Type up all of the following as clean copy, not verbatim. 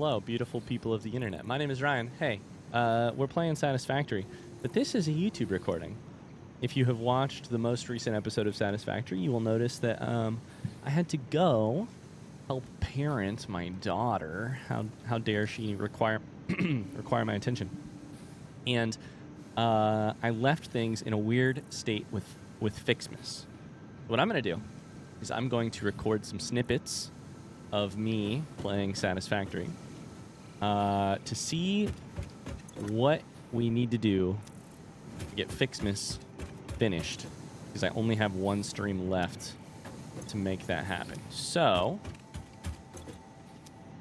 Hello, beautiful people of the internet. My name is Ryan. Hey, we're playing Satisfactory, but this is a YouTube recording. If you have watched the most recent episode of Satisfactory, you will notice that I had to go help parent my daughter. How dare she require my attention? And I left things in a weird state with FICSMAS. What I'm going to do is I'm going to record some snippets of me playing Satisfactory to see what we need to do to get FICSMAS finished, because I only have one stream left to make that happen. So,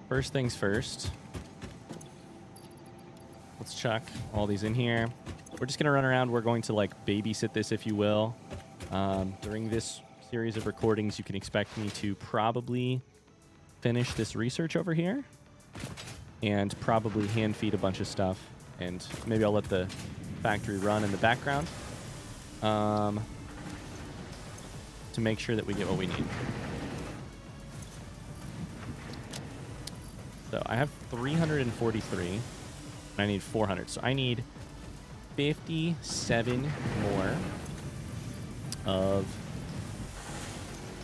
first things first, let's chuck all these in here. We're just going to run around. We're going to like babysit this, if you will. During this series of recordings, you can expect me to probably finish this research over here and probably hand feed a bunch of stuff, and maybe I'll let the factory run in the background to make sure that we get what we need. So I have 343 and I need 400, so I need 57 more of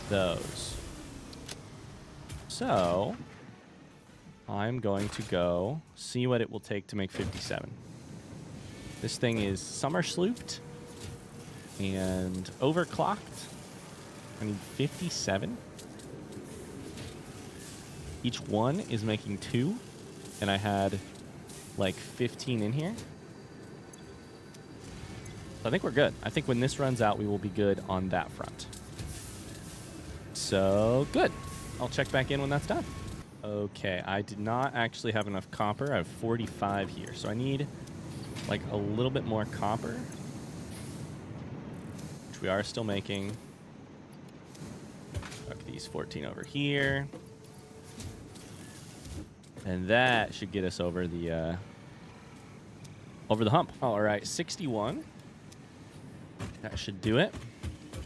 those. So, I'm going to go see what it will take to make 57. This thing is summer slooped and overclocked. I need 57. Each one is making 2, and I had like 15 in here. So I think we're good. I think when this runs out, we will be good on that front. So, good. I'll check back in when that's done. Okay, I did not actually have enough copper. I have 45 here, so I need like a little bit more copper, which we are still making. Tuck these 14 over here. And that should get us over the hump. All right, 61. That should do it.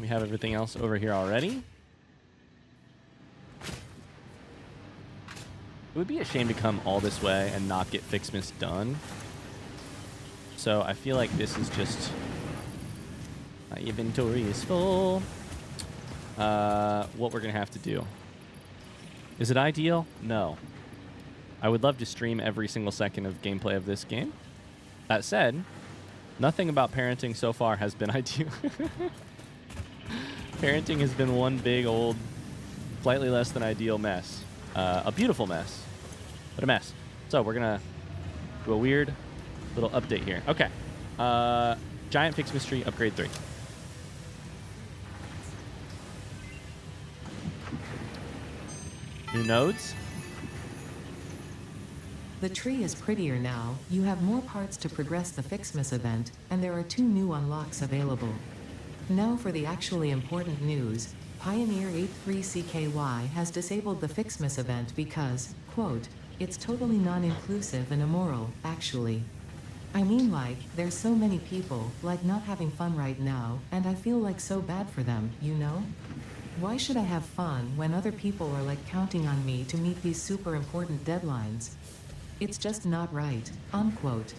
We have everything else over here already. It would be a shame to come all this way and not get FICSMAS done. So I feel like this is just... my inventory is full. What we're going to have to do. Is it ideal? No. I would love to stream every single second of gameplay of this game. That said, nothing about parenting so far has been ideal. Parenting has been one big old, slightly less than ideal mess. A beautiful mess, but a mess. So we're going to do a weird little update here. Okay. Giant FICSMAS tree, upgrade 3. New nodes. The tree is prettier now. You have more parts to progress the FICSMAS event, and there are 2 new unlocks available. Now for the actually important news. Pioneer 83CKY has disabled the FICSMAS event because, quote, it's totally non-inclusive and immoral, actually. I mean, like, there's so many people, like, not having fun right now, and I feel like so bad for them, you know? Why should I have fun when other people are, like, counting on me to meet these super important deadlines? It's just not right, unquote.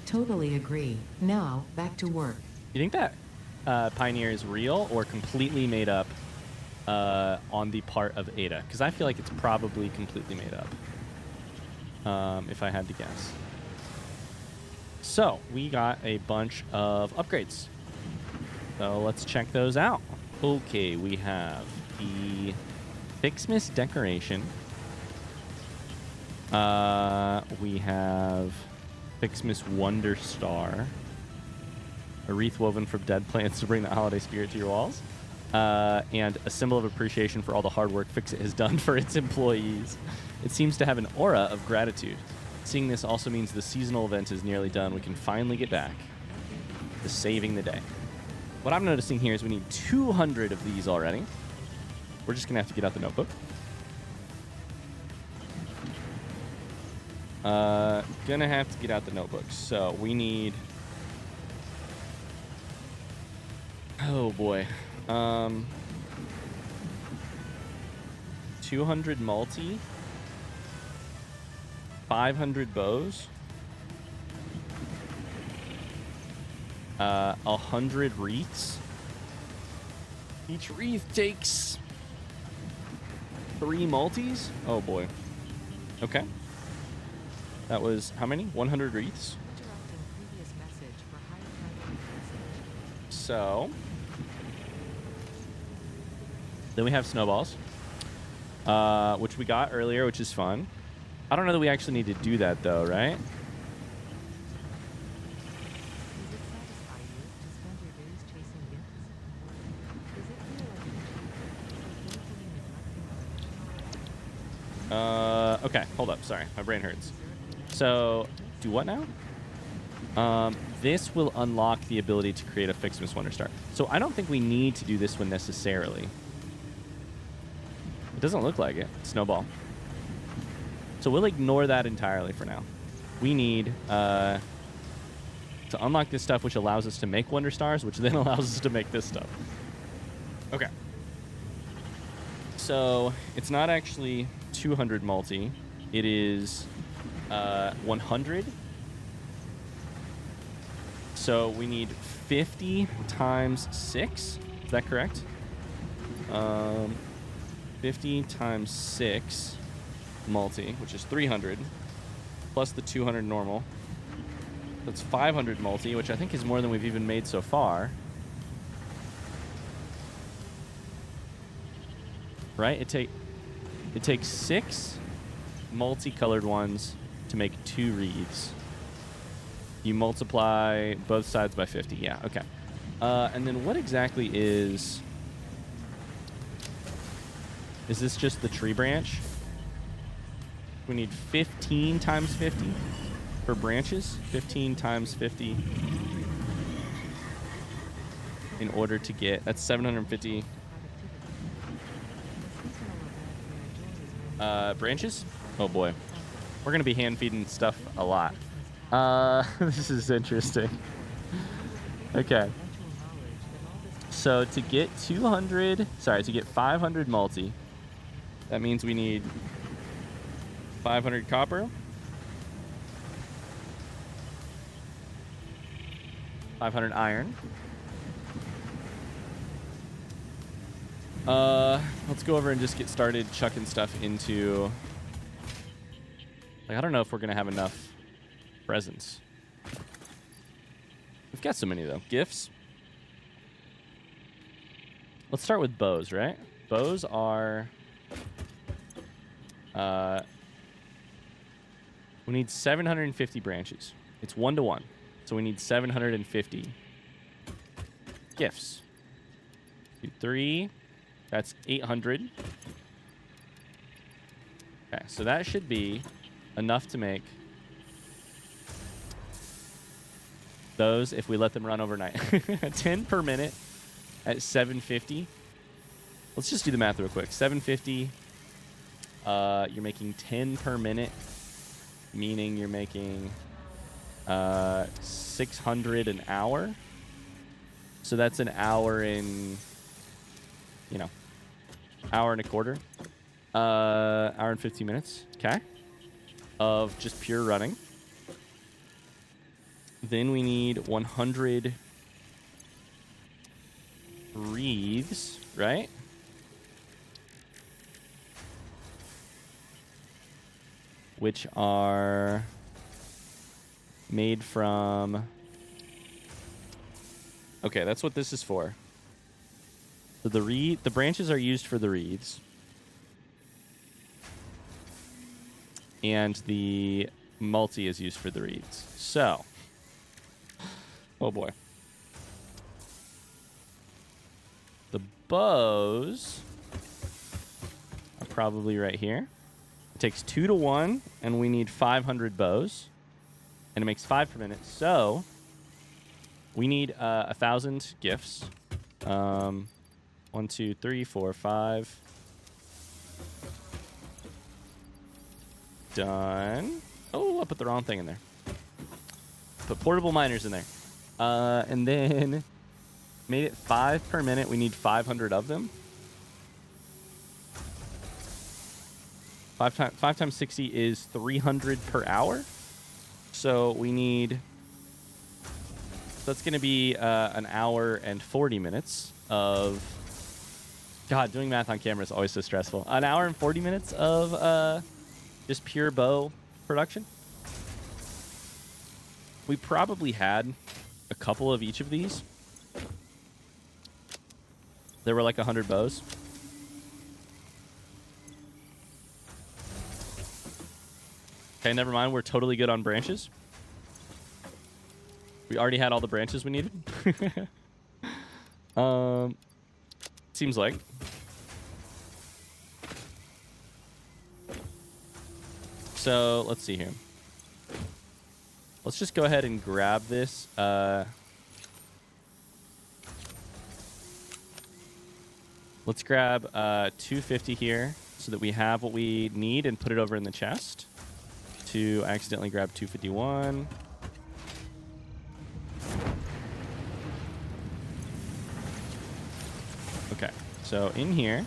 Totally agree. Now, back to work. You think that Pioneer is real or completely made up on the part of Ada? Because I feel like it's probably completely made up, if I had to guess. So, we got a bunch of upgrades. So, let's check those out. Okay, we have the FICSMAS decoration. We have FICSMAS Wonder Star. A wreath woven from dead plants to bring the holiday spirit to your walls. And a symbol of appreciation for all the hard work FICSIT has done for its employees. It seems to have an aura of gratitude. Seeing this also means the seasonal event is nearly done. We can finally get back to saving the day. What I'm noticing here is we need 200 of these already. We're just going to have to get out the notebook. Gonna have to get out the notebook. So we need... oh boy. 200 multi. 500 bows. 100 wreaths. Each wreath takes 3 multis. Oh boy. Okay. That was how many? 100 wreaths. Interrupting previous message for higher priority message. So then we have snowballs, which we got earlier, which is fun. I don't know that we actually need to do that though, right? Does it satisfy you to spend your days chasing gifts? Does it feel like you so painfully neglecting our Okay, hold up. Sorry, my brain hurts. So, do what now? This will unlock the ability to create a FICSMAS Wonder Star. So I don't think we need to do this one necessarily. It doesn't look like it. Snowball. So we'll ignore that entirely for now. We need to unlock this stuff, which allows us to make Wonder Stars, which then allows us to make this stuff. Okay. So it's not actually 200 multi. It is 100. So we need 50 times 6. Is that correct? 50 times 6 multi, which is 300, plus the 200 normal. That's 500 multi, which I think is more than we've even made so far. Right? It takes 6 multicolored ones to make 2 wreaths. You multiply both sides by 50. Yeah, okay. And then what exactly is this just the tree branch? We need 15 times 50 for branches. 15 times 50 in order to get, that's 750 branches. Oh boy. We're going to be hand feeding stuff a lot. This is interesting. Okay. So to get 500 multi, that means we need 500 copper, 500 iron. Let's go over and just get started chucking stuff into, like, I don't know if we're going to have enough presents. We've got so many, though. Gifts. Let's start with bows, right? Bows are... we need 750 branches. It's 1-to-1. So we need 750 gifts. 2, 3. That's 800. Okay, so that should be enough to make those if we let them run overnight. 10 per minute at 750. Let's just do the math real quick. 750. You're making 10 per minute, meaning you're making 600 an hour. So that's an hour in, hour and a quarter. Hour and 15 minutes. Okay. Of just pure running. Then we need 100 wreaths, right? Which are made from... Okay, that's what this is for. So the branches are used for the wreaths. And the multi is used for the wreaths. So... Oh boy. The bows are probably right here. It takes 2-to-1, and we need 500 bows. And it makes 5 per minute. So we need 1,000 gifts. 1, 2, 3, 4, 5. Done. Oh, I put the wrong thing in there. Put portable miners in there. And then made it 5 per minute. We need 500 of them. 5 times 60 is 300 per hour. So we need... That's going to be an hour and 40 minutes of... God, doing math on camera is always so stressful. An hour and 40 minutes of just pure bow production. We probably had a couple of each of these. There were like 100 bows. Okay, never mind. We're totally good on branches. We already had all the branches we needed. Seems like. So, let's see here. Let's just go ahead and grab this. Let's grab 250 here so that we have what we need and put it over in the chest. To accidentally grab 251. Okay, so in here,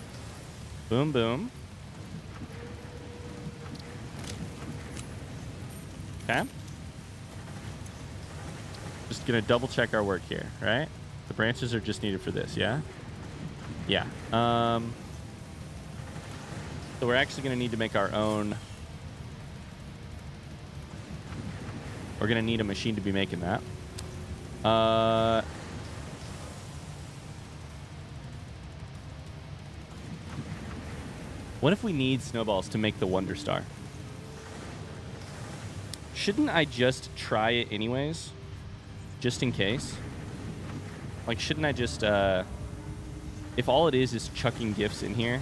boom, boom. Okay. Just gonna double check our work here, right? The branches are just needed for this, yeah? Yeah. So we're actually gonna need to make our own. We're going to need a machine to be making that. What if we need snowballs to make the Wonder Star? Shouldn't I just try it anyways? Just in case? Like, shouldn't I just... if all it is chucking gifts in here,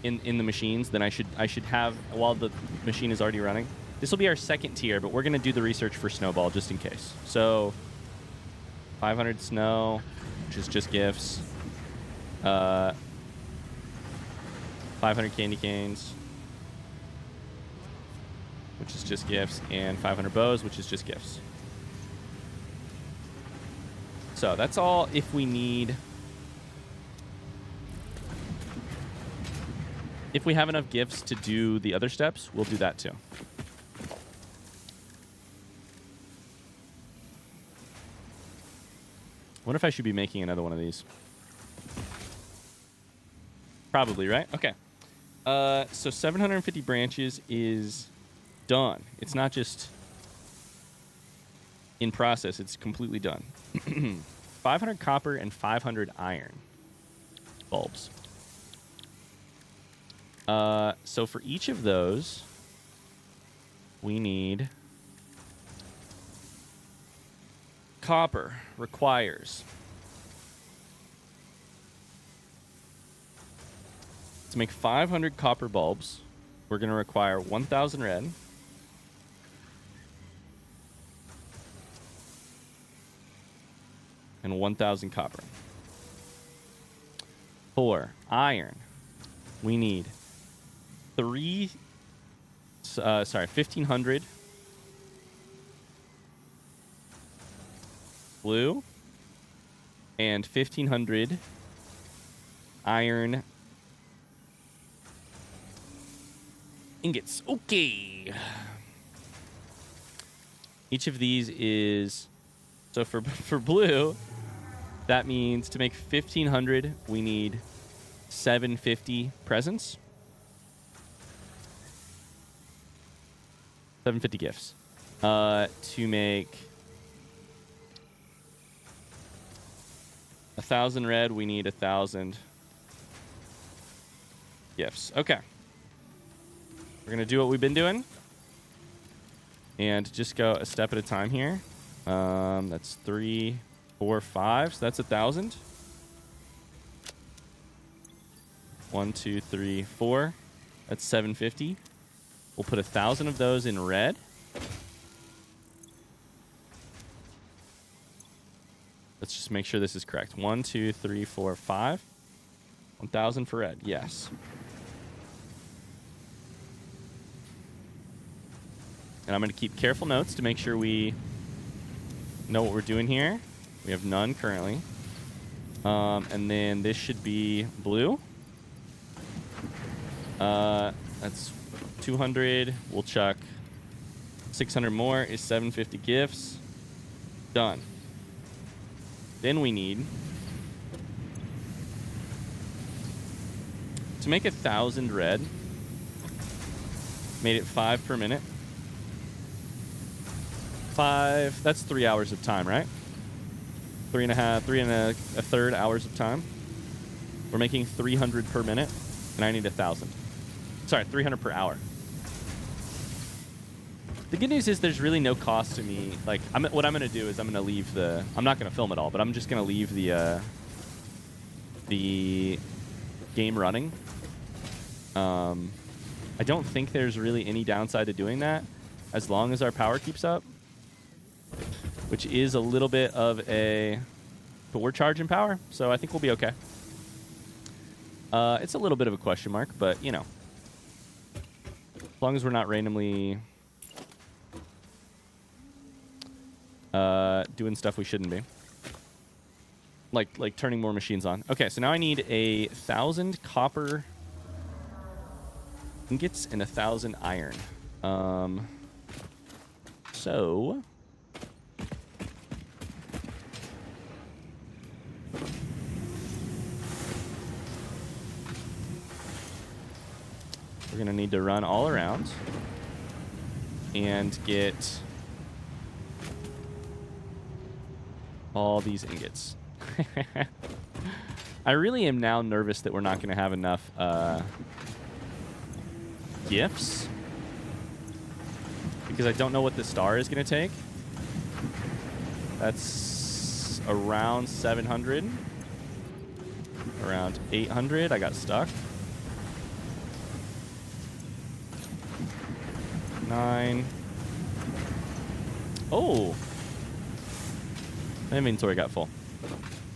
in the machines, then I should have, while the machine is already running... This will be our second tier, but we're going to do the research for Snowball just in case. So, 500 snow, which is just gifts. 500 candy canes, which is just gifts. And 500 bows, which is just gifts. So, that's all if we need... If we have enough gifts to do the other steps, we'll do that too. What if I should be making another one of these? Probably, right? Okay. So 750 branches is done. It's not just in process. It's completely done. 500 copper and 500 iron bulbs. So for each of those, we need... Copper requires to make 500 copper bulbs. We're going to require 1,000 red, and 1,000 copper. For iron, we need 1,500 blue and 1,500 iron ingots. Okay. Each of these is... So for blue, that means to make 1,500, we need 750 presents. 750 gifts. To make 1,000 red, we need 1,000 gifts. Okay. We're going to do what we've been doing. And just go a step at a time here. That's 3, 4, 5. So that's 1,000. 1, 2, 3, 4. That's 750. We'll put 1,000 of those in red. Let's just make sure this is correct. 1, 2, 3, 4, 5. 1,000 for red. Yes. And I'm going to keep careful notes to make sure we know what we're doing here. We have none currently. And then this should be blue. That's 200. We'll chuck 600 more is 750 gifts. Done. Then we need to make 1,000 red. Made it 5 per minute. 5. That's 3 hours of time, right? 3 and a third hours of time. We're making 300 per minute, and I need 1,000. Sorry, 300 per hour. The good news is there's really no cost to me. Like, what I'm going to do is I'm going to leave the... I'm not going to film it all, but I'm just going to leave the game running. I don't think there's really any downside to doing that as long as our power keeps up, which is a little bit of a... But we're charging power, so I think we'll be okay. It's a little bit of a question mark, but, you know. As long as we're not randomly doing stuff we shouldn't be. Like turning more machines on. Okay, so now I need 1,000 copper ingots and 1,000 iron. So... we're going to need to run all around and get all these ingots. I really am now nervous that we're not going to have enough gifts because I don't know what the star is going to take. That's around 700. Around 800. I got stuck. 9. Oh! My inventory got full.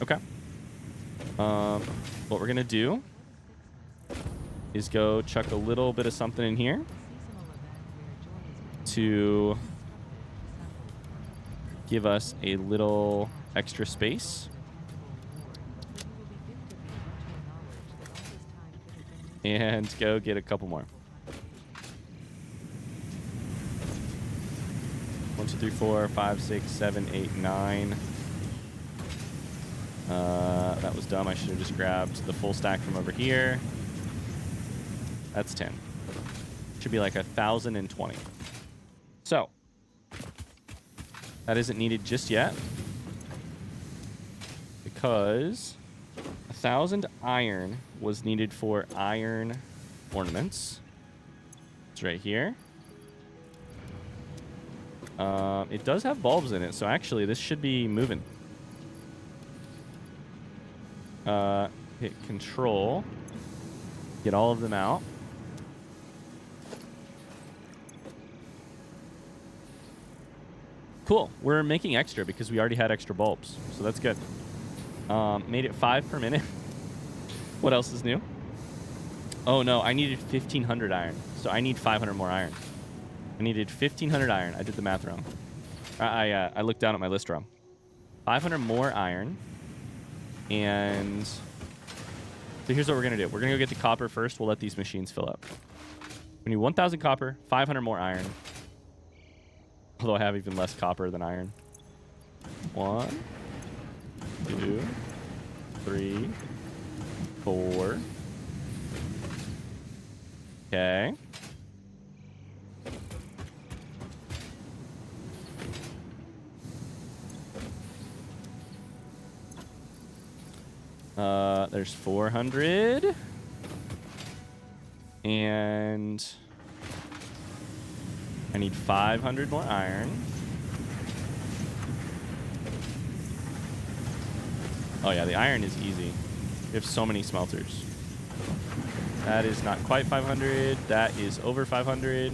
Okay. What we're going to do is go chuck a little bit of something in here to give us a little extra space. And go get a couple more. 1, 2, 3, 4, 5, 6, 7, 8, 9. That was dumb. I should have just grabbed the full stack from over here. That's 10. Should be like 1,020. So, that isn't needed just yet because 1,000 iron was needed for iron ornaments. It's right here. It does have bulbs in it, so actually this should be moving. Hit control. Get all of them out. Cool. We're making extra because we already had extra bulbs, so that's good. Made it 5 per minute. What else is new? Oh no, I needed 1,500 iron, so I need 500 more iron. I needed 1,500 iron. I did the math wrong. I looked down at my list wrong. 500 more iron. And so here's what we're going to do. We're going to go get the copper first. We'll let these machines fill up. We need 1,000 copper, 500 more iron. Although I have even less copper than iron. 1, 2, 3, 4. Okay. There's 400. And I need 500 more iron. Oh yeah, the iron is easy. We have so many smelters. That is not quite 500. That is over 500.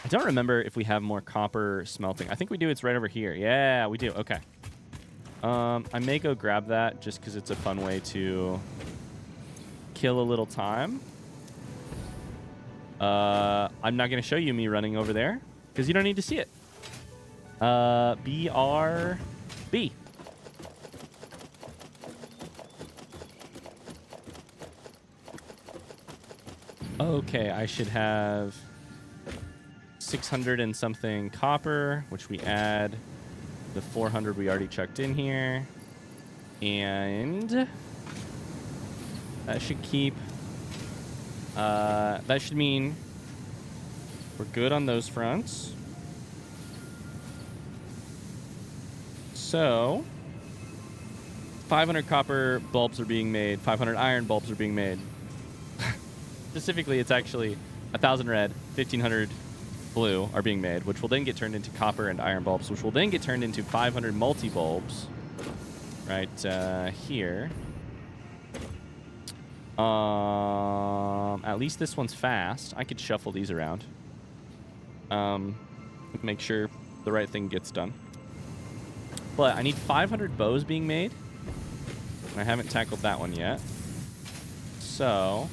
I don't remember if we have more copper smelting. I think we do. It's right over here. Yeah, we do. Okay. I may go grab that just because it's a fun way to kill a little time. I'm not going to show you me running over there because you don't need to see it. BRB. Okay, I should have 600 and something copper, which we add the 400 we already chucked in here. And that should keep... that should mean we're good on those fronts. So 500 copper bulbs are being made. 500 iron bulbs are being made. Specifically, it's actually 1,000 red, 1,500 blue are being made, which will then get turned into copper and iron bulbs, which will then get turned into 500 multi-bulbs right here. At least this one's fast. I could shuffle these around. Make sure the right thing gets done. But I need 500 bows being made. And I haven't tackled that one yet. So...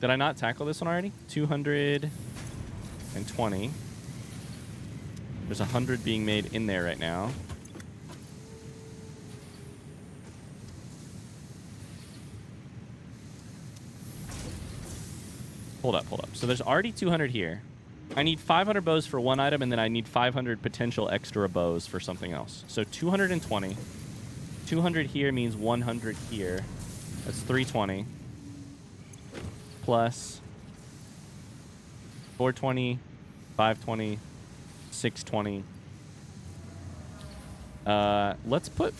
did I not tackle this one already? 220. There's 100 being made in there right now. Hold up. So there's already 200 here. I need 500 bows for one item, and then I need 500 potential extra bows for something else. So 220. 200 here means 100 here. That's 320. Plus 420, 520, 620. Let's put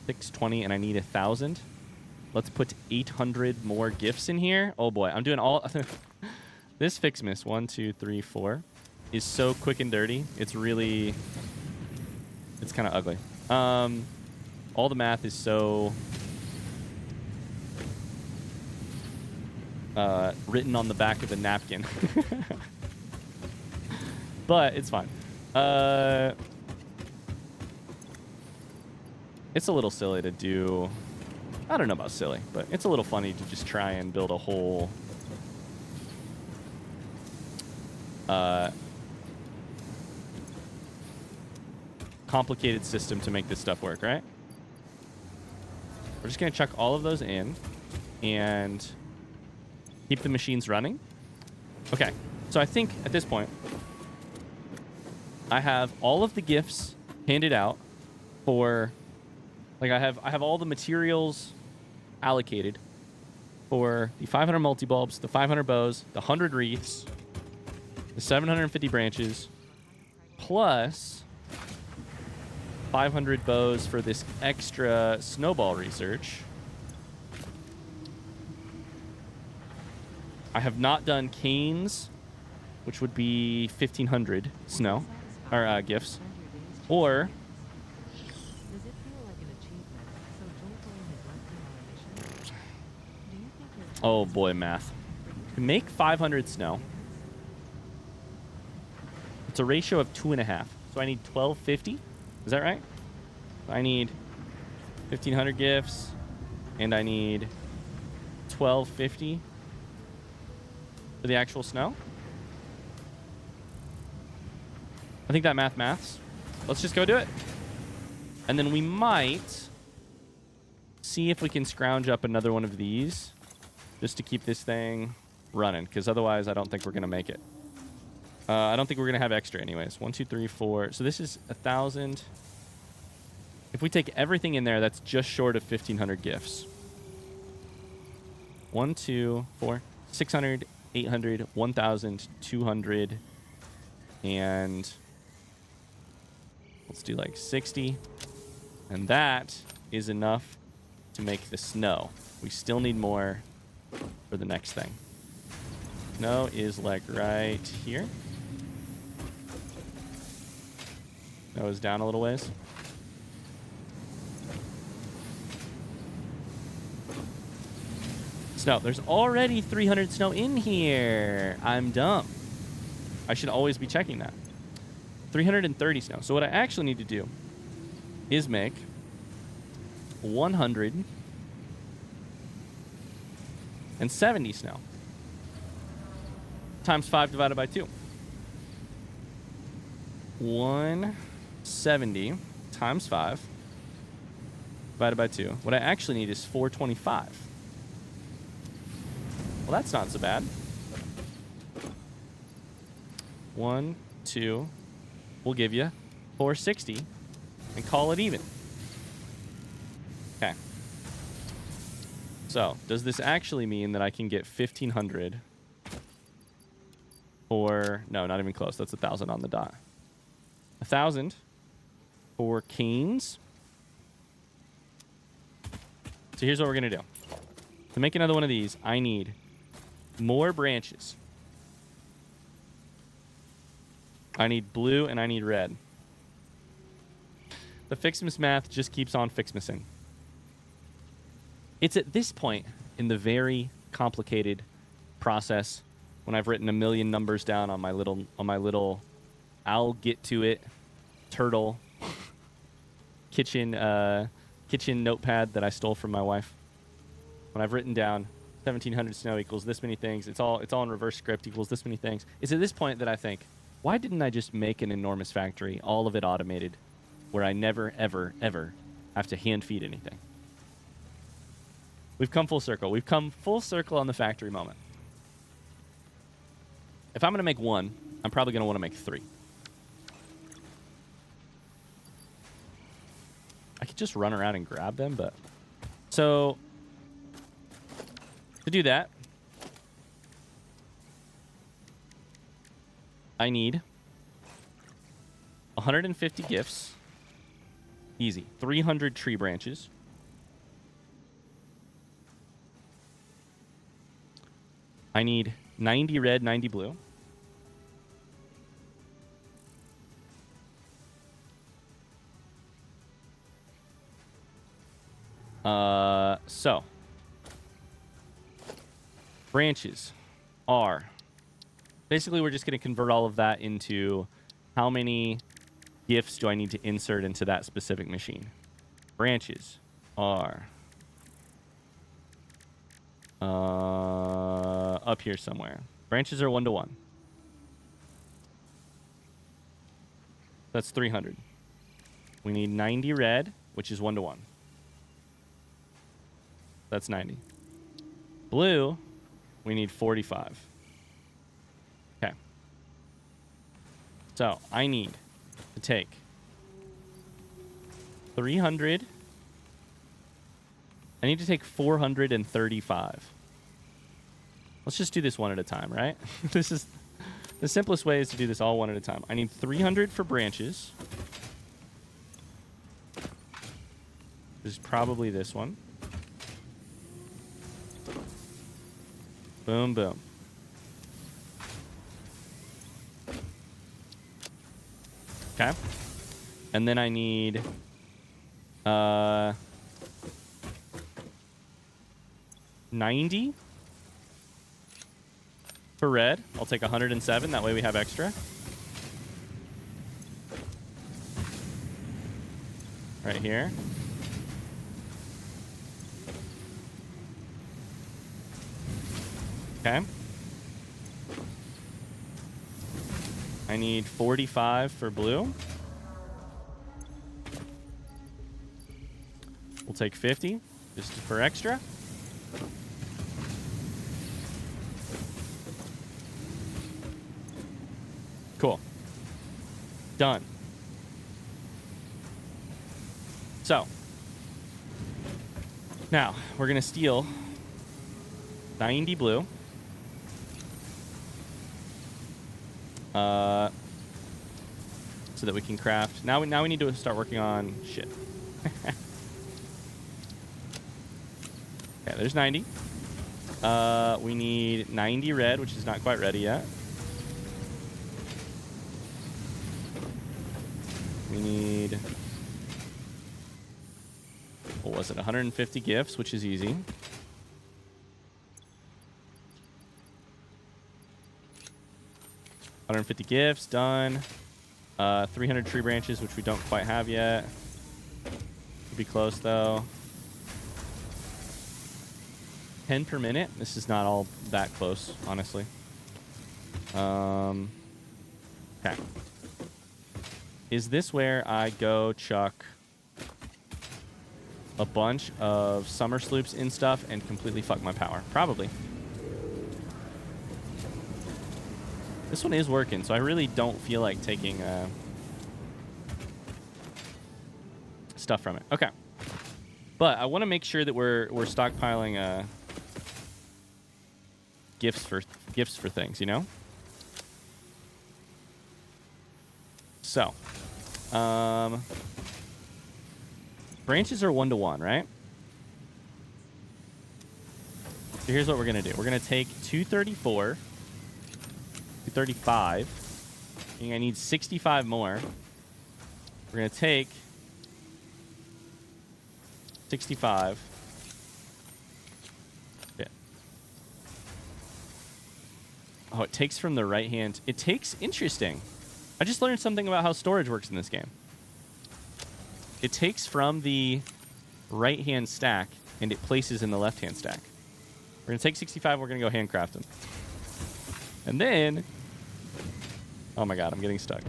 620, and I need 1,000. Let's put 800 more gifts in here. Oh boy, I'm doing all... This FICSMAS, 1, 2, 3, 4, is so quick and dirty. It's really... it's kind of ugly. All the math is so... written on the back of a napkin. But it's fine. It's a little silly to do... I don't know about silly, but it's a little funny to just try and build a whole... complicated system to make this stuff work, right? We're just going to chuck all of those in and keep the machines running. Okay, so I think at this point, I have all of the gifts handed out for... like, I have all the materials allocated for the 500 multi-bulbs, the 500 bows, the 100 wreaths, the 750 branches, plus 500 bows for this extra snowball research. I have not done canes, which would be 1,500 snow, or gifts, or... oh boy, math. To make 500 snow, it's a ratio of 2.5. So I need 1,250. Is that right? I need 1,500 gifts, and I need 1,250 for the actual snow. I think that maths. Let's just go do it. And then we might see if we can scrounge up another one of these just to keep this thing running, because otherwise I don't think we're going to make it. I don't think we're going to have extra anyways. 1, 2, 3, 4. So this is 1,000. If we take everything in there, that's just short of 1,500 gifts. 1, 2, 4, 600, 800, 1,000, 200, and let's do like 60. And that is enough to make the snow. We still need more for the next thing. Snow is like right here. Snow is down a little ways. Snow. There's already 300 snow in here. I'm dumb. I should always be checking that. 330 snow. So what I actually need to do is make 170 snow times 5 divided by 2. 170 times 5 divided by 2. What I actually need is 425. Well, that's not so bad. 1, 2. We'll give you 460 and call it even. Okay. So, does this actually mean that I can get 1,500 for... No, not even close. That's 1,000 on the dot. 1,000 for canes. So here's what we're going to do. To make another one of these, I need more branches. I need blue and I need red. The FICSMAS math just keeps on FICSMASing. It's at this point in the very complicated process when I've written a million numbers down on my little I'll get to it turtle kitchen notepad that I stole from my wife. When I've written down 1,700 snow equals this many things, it's all in reverse script equals this many things. It's at this point that I think, why didn't I just make an enormous factory, all of it automated, where I never, ever, ever have to hand feed anything? We've come full circle. We've come full circle on the factory moment. If I'm going to make one, I'm probably going to want to make 3. I could just run around and grab them, but... So, to do that, I need 150 gifts. Easy. 300 tree branches. I need 90 red, 90 blue. So branches are basically, we're just going to convert all of that into how many gifts do I need to insert into that specific machine. Branches are up here somewhere. Branches are 1-to-1. That's 300. We need 90 red, which is 1-to-1. That's 90. Blue, we need 45. Okay. So I need to take 300. I need to take 435. Let's just do this one at a time, right? This is the simplest way is to do this all one at a time. I need 300 for branches. This is probably this one. Boom, boom. Okay. And then I need 90 for red. I'll take 107. That way we have extra. Right here. Okay. I need 45 for blue. We'll take 50 just for extra. Cool. Done. So, now we're going to steal 90 blue. So that we can craft. Now we need to start working on shit. Okay, there's 90. We need 90 red, which is not quite ready yet. We need... What was it? 150 gifts, which is easy. $150 gifts, done. 300 tree branches, which we don't quite have yet. Could be close, though. 10 per minute. This is not all that close, honestly. Okay. Is this where I go chuck a bunch of summer sloops in stuff and completely fuck my power. Probably. This one is working, so I really don't feel like taking stuff from it. Okay. But I want to make sure that we're stockpiling gifts for things, you know? So, branches are 1-to-1, right? So here's what we're going to do. We're going to take 234, 235. I think I need 65 more. We're going to take 65. Yeah. Oh, it takes from the right hand. It takes... Interesting. I just learned something about how storage works in this game. It takes from the right-hand stack, and it places in the left-hand stack. We're going to take 65, we're going to go handcraft them. And then... Oh my god, I'm getting stuck.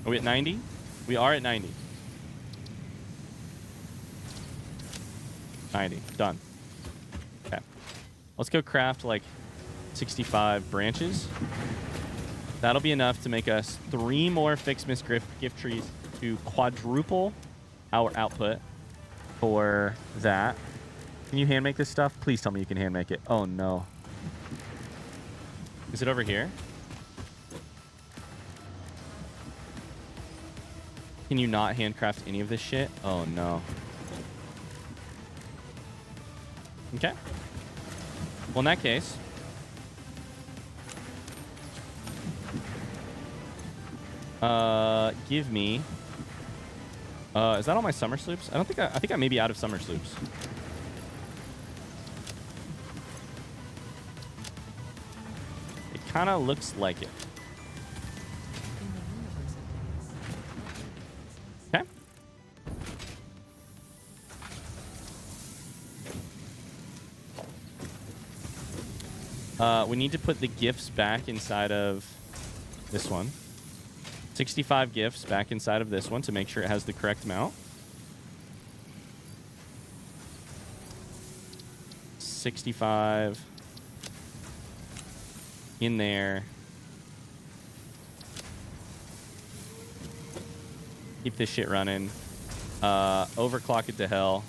Are we at 90? We are at 90. 90. Done. Okay. Let's go craft, like, 65 branches. That'll be enough to make us 3 more FICSMAS gift trees to quadruple our output for that. Can you hand make this stuff? Please tell me you can hand make it. Oh, no. Is it over here? Can you not handcraft any of this shit? Oh, no. Okay. Well, in that case... give me... is that all my summer sloops? I think I may be out of summer sloops. It kind of looks like it. Okay. We need to put the gifts back inside of this one. 65 gifts back inside of this one to make sure it has the correct amount. 65 in there. Keep this shit running. Overclock it to hell.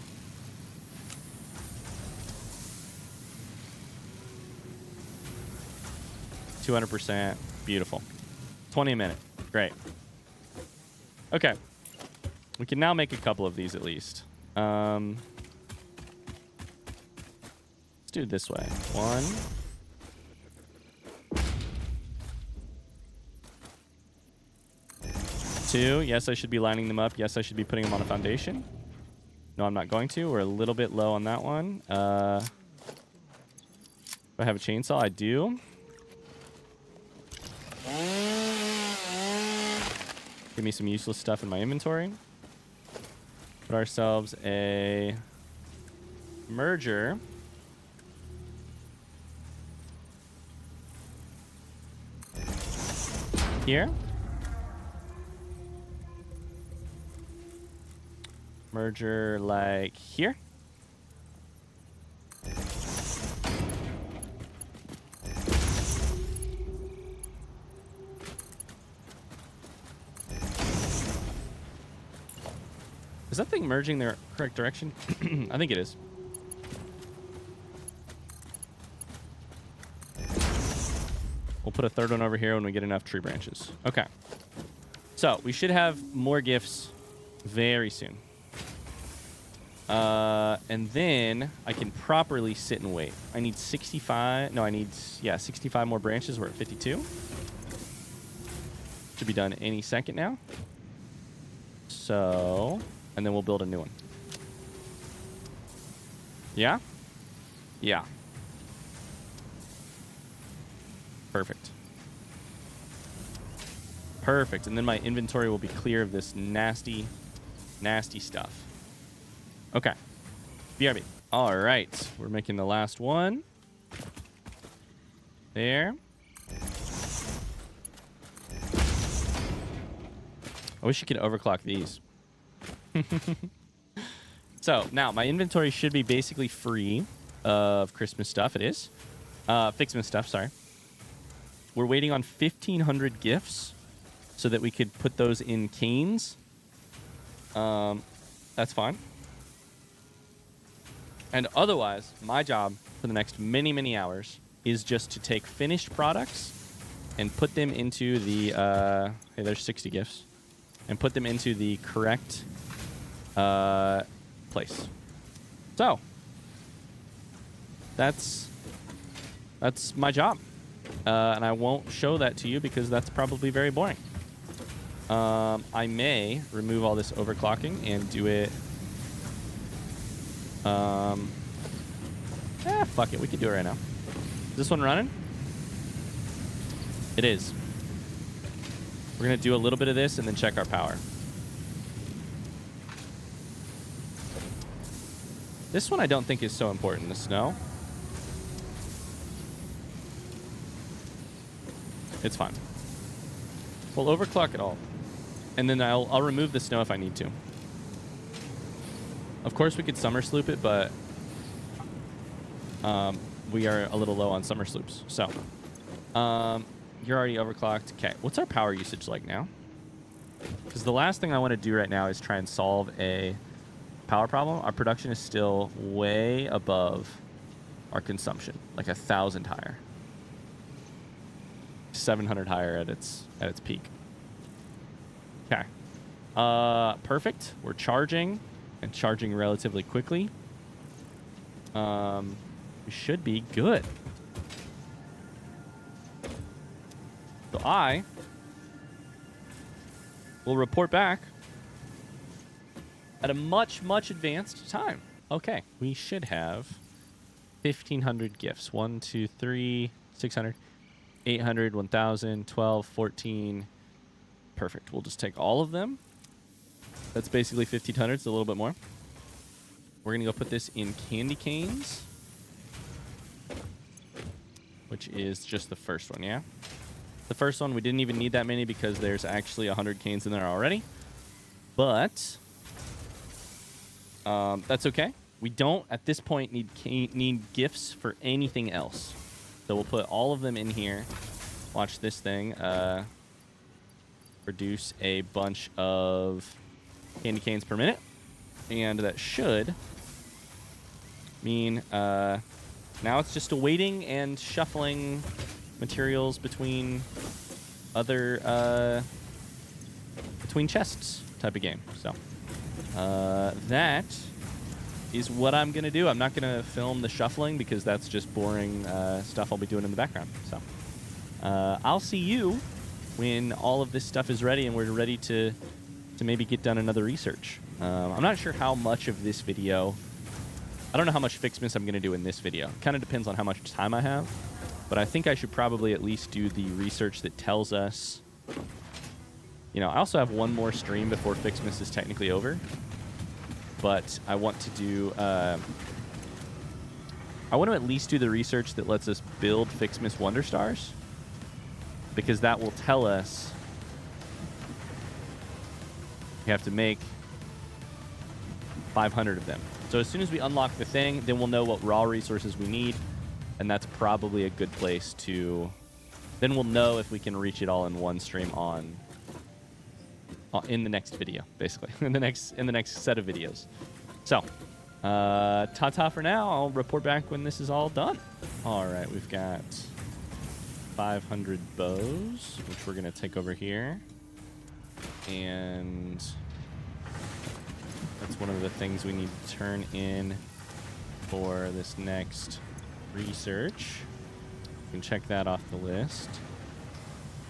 %. Beautiful. 20 a minute. Great. Okay. We can now make a couple of these at least. Let's do it this way. 1. 2. Yes, I should be lining them up. Yes, I should be putting them on a foundation. No, I'm not going to. We're a little bit low on that one. Do I have a chainsaw? I do. Give me some useless stuff in my inventory. Put ourselves a merger. Here. Merger like here. Is that thing merging the correct direction? I think it is. We'll put a third one over here when we get enough tree branches. Okay. So, we should have more gifts very soon. And then I can properly sit and wait. I need 65. No, I need, 65 more branches. We're at 52. Should be done any second now. So... And then we'll build a new one. Yeah? Yeah. Perfect. Perfect. And then my inventory will be clear of this nasty, nasty stuff. Okay. BRB. All right. We're making the last one. There. I wish you could overclock these. So now my inventory should be basically free of Christmas stuff. It is. FICSMAS stuff, sorry. We're waiting on 1,500 gifts so that we could put those in canes. That's fine. And otherwise, my job for the next many, many hours is just to take finished products and put them into the... hey, there's 60 gifts. And put them into the correct place. So, that's my job. And I won't show that to you because that's probably very boring. I may remove all this overclocking and do it... fuck it. We can do it right now. Is this one running? It is. We're going to do a little bit of this and then check our power. This one I don't think is so important, the snow. It's fine. We'll overclock it all. And then I'll remove the snow if I need to. Of course, we could summer sloop it, but we are a little low on summer sloops. So, you're already overclocked. Okay, what's our power usage like now? Because the last thing I want to do right now is try and solve a power problem. Our production is still way above our consumption, like 1,000 higher. 700 higher at its peak. Okay. Perfect. We're charging and charging relatively quickly. We should be good. So I will report back at a much, much advanced time. Okay. We should have 1,500 gifts. 1, 2, 3, 600. 800, 1,000, 12, 14. Perfect. We'll just take all of them. That's basically 1,500. It's a little bit more. We're going to go put this in candy canes, which is just the first one, yeah? The first one, we didn't even need that many because there's actually 100 canes in there already. But that's okay. We don't, at this point, need gifts for anything else. So we'll put all of them in here. Watch this thing produce a bunch of candy canes per minute. And that should mean now it's just a waiting and shuffling materials between other between chests type of game. So that is what I'm going to do. I'm not going to film the shuffling because that's just boring stuff I'll be doing in the background. So I'll see you when all of this stuff is ready and we're ready to maybe get done another research. I'm not sure how much of this video... I don't know how much FICSMAS I'm going to do in this video. It kind of depends on how much time I have. But I think I should probably at least do the research that tells us... You know, I also have one more stream before FICSMAS is technically over. But I want to do... I want to at least do the research that lets us build FICSMAS Wonder Stars. Because that will tell us... We have to make 500 of them. So as soon as we unlock the thing, then we'll know what raw resources we need. And that's probably a good place to... Then we'll know if we can reach it all in one stream in the next video, basically. in the next set of videos. So, ta-ta for now. I'll report back when this is all done. All right, we've got 500 bows, which we're going to take over here. And that's one of the things we need to turn in for this next research. You can check that off the list.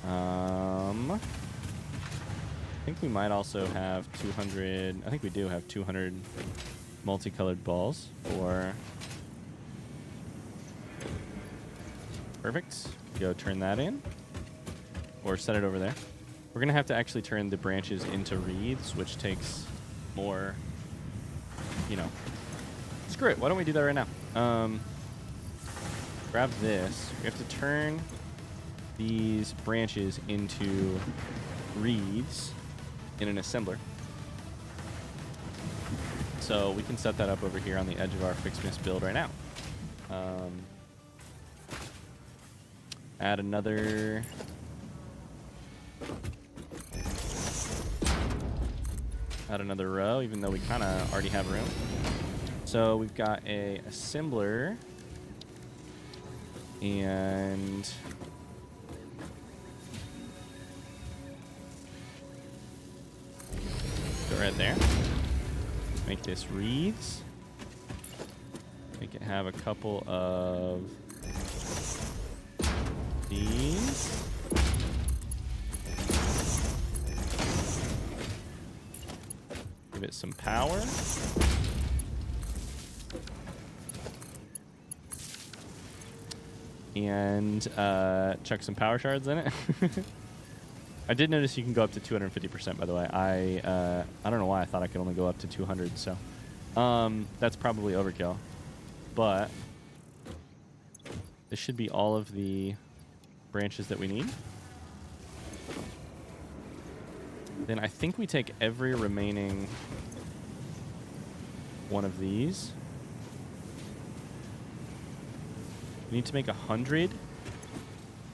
I think we might also have 200... I think we do have 200 multicolored balls for... Perfect. Go turn that in. Or set it over there. We're going to have to actually turn the branches into wreaths, which takes more... You know... Screw it. Why don't we do that right now? Grab this. We have to turn these branches into wreaths in an assembler. So we can set that up over here on the edge of our FICSMAS build right now. Add another... Add another row, even though we kind of already have room. So we've got a assembler and go right there. Make this wreaths. Make it have a couple of these. Give it some power. And chuck some power shards in it. I did notice you can go up to 250%, by the way. I don't know why I thought I could only go up to 200, so that's probably overkill. But this should be all of the branches that we need. Then I think we take every remaining one of these. We need to make 100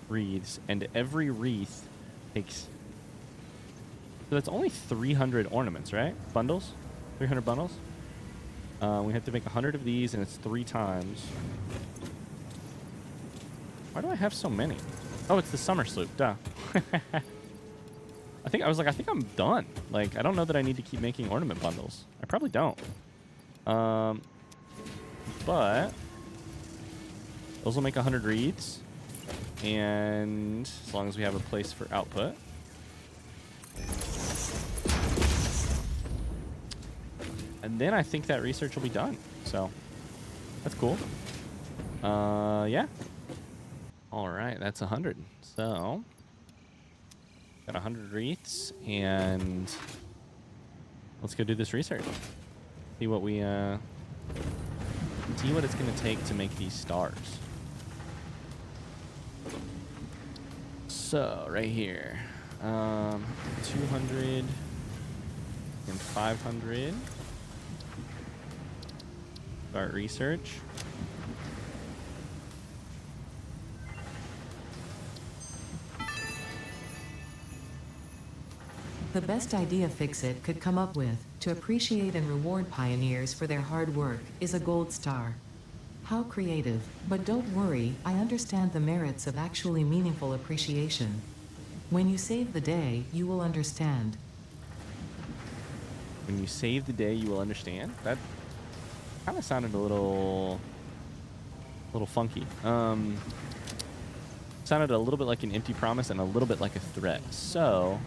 wreaths, and every wreath takes... So that's only 300 ornaments, right? Bundles? 300 bundles? We have to make 100 of these, and it's 3 times. Why do I have so many? Oh, it's the summer sloop. Duh. I think I'm done. Like, I don't know that I need to keep making ornament bundles. I probably don't. But those will make 100 wreaths, and as long as we have a place for output. And then I think that research will be done. So that's cool. Yeah. All right, that's 100. So got 100 wreaths, and let's go do this research. See what we see what it's gonna take to make these stars. So right here, 200 and 500. Start research. The best idea FICSIT could come up with, to appreciate and reward pioneers for their hard work, is a gold star. How creative, but don't worry, I understand the merits of actually meaningful appreciation. When you save the day, you will understand. When you save the day, you will understand? That kind of sounded a little funky. Sounded a little bit like an empty promise and a little bit like a threat. So...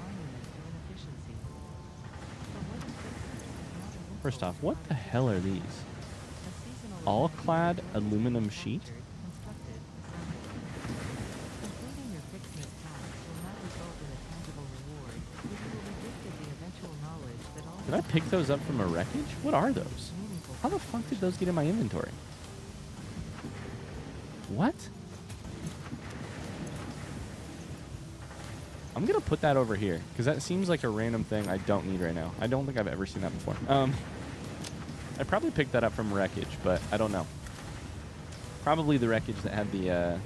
First off, what the hell are these? All-clad aluminum sheet? Did I pick those up from a wreckage? What are those? How the fuck did those get in my inventory? What? I'm gonna put that over here, because that seems like a random thing I don't need right now. I don't think I've ever seen that before. I probably picked that up from wreckage, but I don't know. Probably the wreckage that had the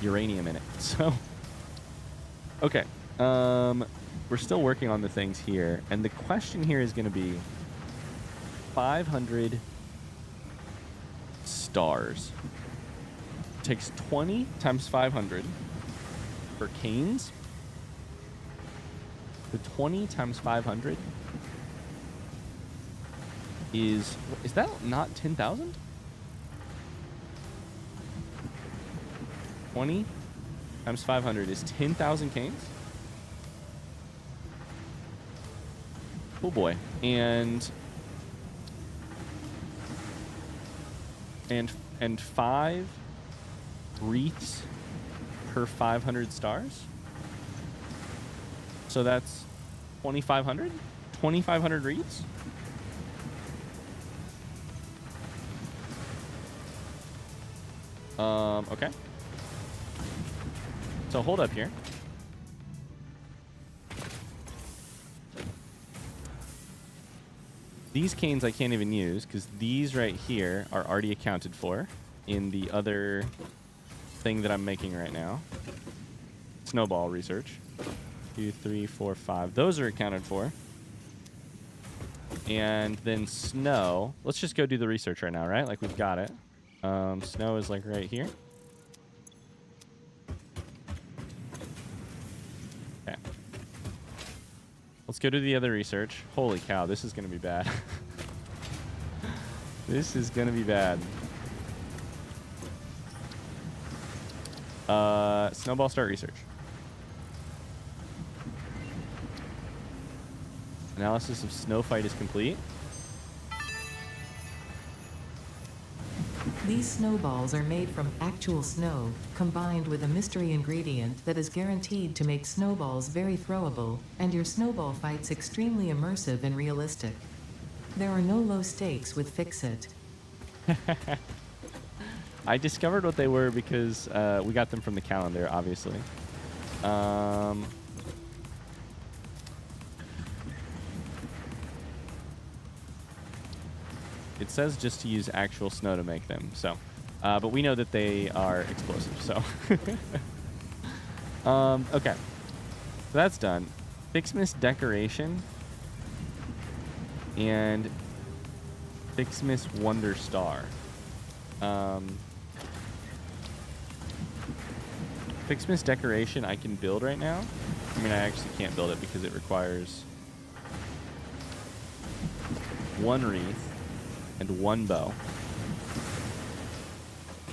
uranium in it. So, okay. We're still working on the things here, and the question here is going to be 500 stars. Takes 20 times 500 for canes. The 20 times 500 is that not 10,000? 20 times 500 is 10,000 canes. Oh boy. And 5 wreaths per 500 stars. So that's 2,500? 2,500 wreaths? Okay. So hold up here. These canes I can't even use because these right here are already accounted for in the other thing that I'm making right now. Snowball research. 2, 3, 4, 5. Those are accounted for. And then snow. Let's just go do the research right now, right? Like we've got it. Snow is like right here. Okay. Let's go do the other research. Holy cow, this is going to be bad. This is going to be bad. Snowball start research. Analysis of snow fight is complete. These snowballs are made from actual snow, combined with a mystery ingredient that is guaranteed to make snowballs very throwable, and your snowball fights extremely immersive and realistic. There are no low stakes with FICSIT. I discovered what they were because we got them from the calendar, obviously. It says just to use actual snow to make them, so. But we know that they are explosive, so. Okay. So that's done. FICSMAS decoration and FICSMAS Wonder Star. FICSMAS decoration I can build right now. I mean, I actually can't build it because it requires 1 wreath and 1 bow.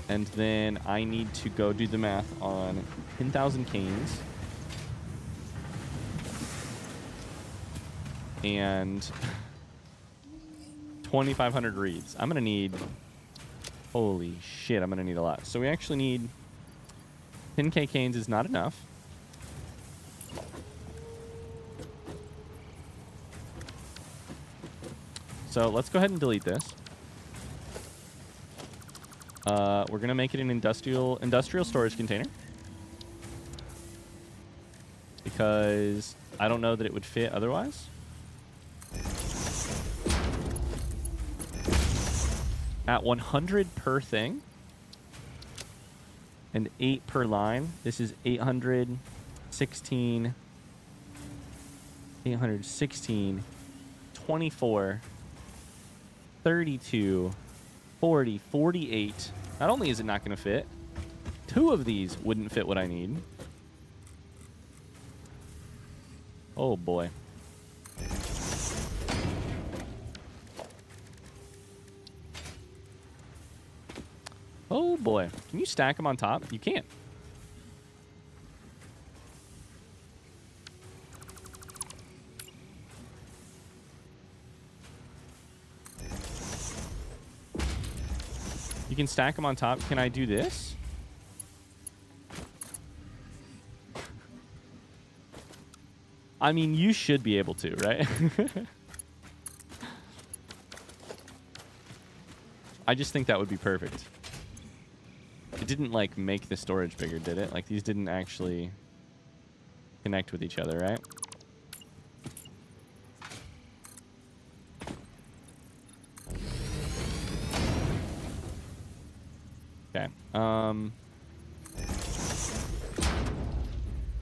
And then I need to go do the math on 10,000 canes and 2,500 wreaths. I'm going to need... Holy shit, I'm going to need a lot. So we actually need... 10k canes is not enough. So let's go ahead and delete this. We're going to make it an industrial storage container. Because I don't know that it would fit otherwise. At 100 per thing. And 8 per line. This is 816, 24, 32, 40, 48. Not only is it not going to fit, 2 of these wouldn't fit what I need. Oh boy. Oh boy. Can you stack them on top? You can't. You can stack them on top. Can I do this? I mean, you should be able to, right? I just think that would be perfect. It didn't, like, make the storage bigger, did it? Like, these didn't actually connect with each other, right? Okay.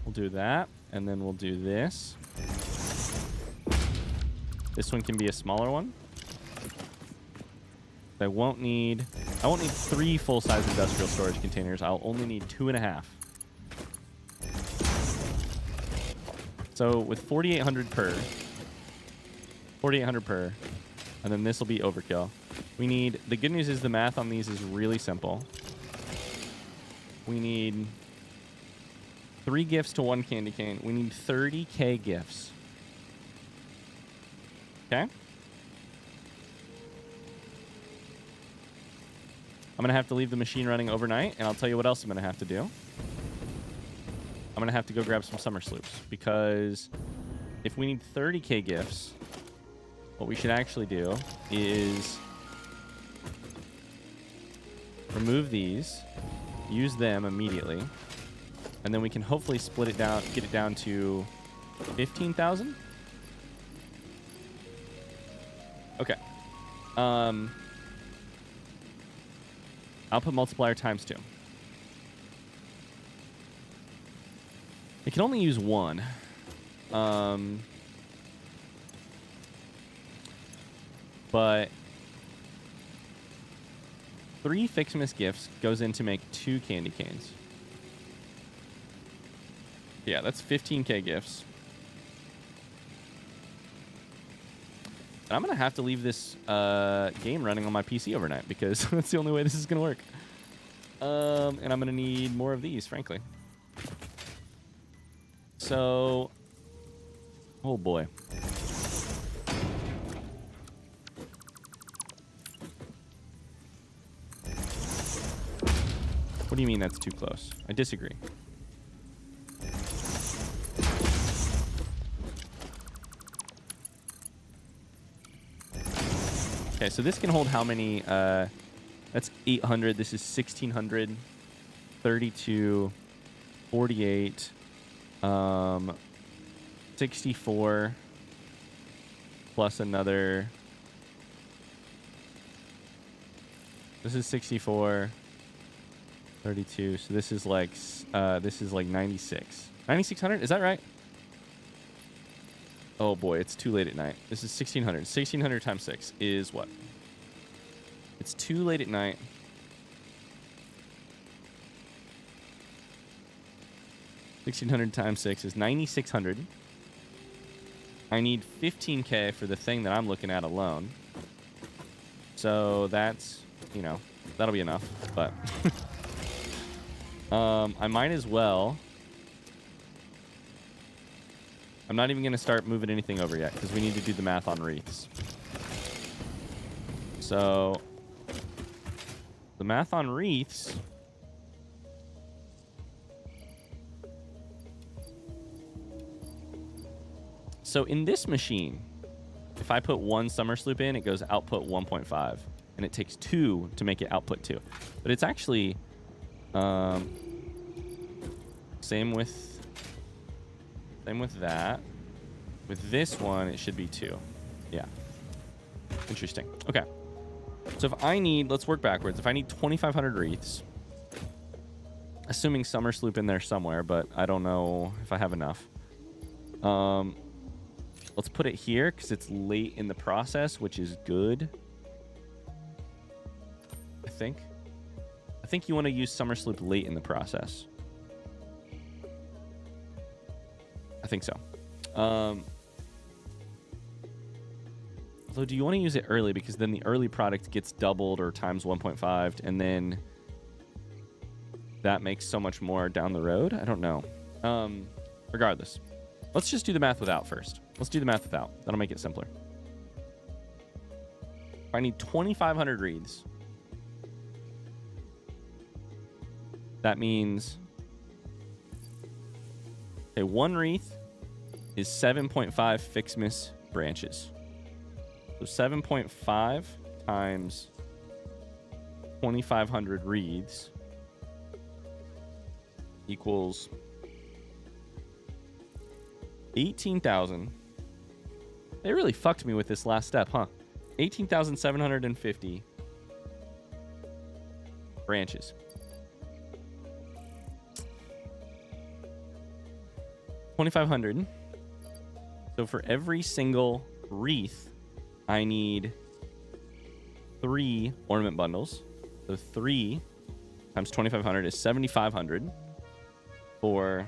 We'll do that, and then we'll do this. This one can be a smaller one. I won't need 3 full-size industrial storage containers. I'll only need 2.5. So with 4,800 per, and then this will be overkill. We need, the good news is the math on these is really simple. We need 3 gifts to 1 candy cane. We need 30k gifts. Okay? I'm going to have to leave the machine running overnight, and I'll tell you what else I'm going to have to do. I'm going to have to go grab some summer sloops, because if we need 30k gifts, what we should actually do is remove these, use them immediately, and then we can hopefully split it down, get it down to 15,000. Okay. Output multiplier times 2. It can only use 1. But 3 FICSMAS gifts goes in to make 2 candy canes. Yeah, that's 15k gifts. And I'm going to have to leave this game running on my PC overnight because that's the only way this is going to work. And I'm going to need more of these, frankly. So, oh boy. What do you mean that's too close? I disagree. Okay, so this can hold how many? That's 800. This is 1600. 32. 48. 64. Plus another. This is 64. 32. So this is like 96. 9600? Is that right? Oh boy, it's too late at night. This is 1600. 1600 times 6 is what? It's too late at night. $1,600 times 6 is 9,600. I need 15k for the thing that I'm looking at alone. So that's, you know, that'll be enough. But I might as well. I'm not even going to start moving anything over yet because we need to do the math on wreaths. So the math on wreaths. So in this machine, if I put 1 summer sloop in, it goes output 1.5. And it takes 2 to make it output 2. But it's actually same with that. With this one, it should be 2. Yeah. Interesting. Okay. So if I need, let's work backwards. If I need 2,500 wreaths, assuming summer sloop in there somewhere, but I don't know if I have enough. Let's put it here because it's late in the process, which is good. I think you want to use summer sloop late in the process. I think so. Although, do you want to use it early? Because then the early product gets doubled or times 1.5, and then that makes so much more down the road. I don't know. Regardless, let's just do the math without first. Let's do the math without. That'll make it simpler. I need 2,500 wreaths. That means, okay, 1 wreath is 7.5 FICSMAS branches. So 7.5 times 2,500 wreaths equals 18,000. They really fucked me with this last step, huh? 18,750 branches. 2,500. So for every single wreath, I need 3 ornament bundles. So 3 times 2,500 is 7,500 for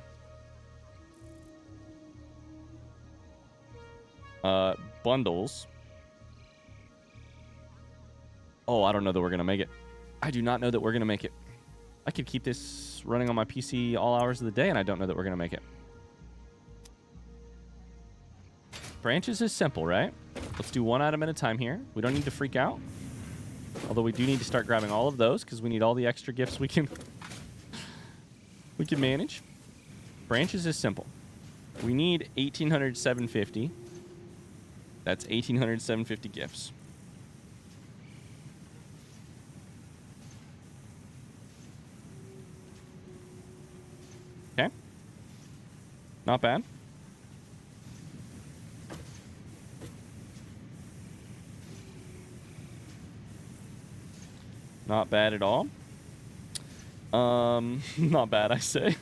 bundles. Oh, I don't know that we're going to make it. I do not know that we're going to make it. I could keep this running on my PC all hours of the day, and I don't know that we're going to make it. Branches is simple, right? Let's do 1 item at a time here. We don't need to freak out. Although we do need to start grabbing all of those because we need all the extra gifts we can manage. Branches is simple. We need 1,800 750. That's 1,800 750 gifts. Okay. Not bad. Not bad at all. Not bad, I say.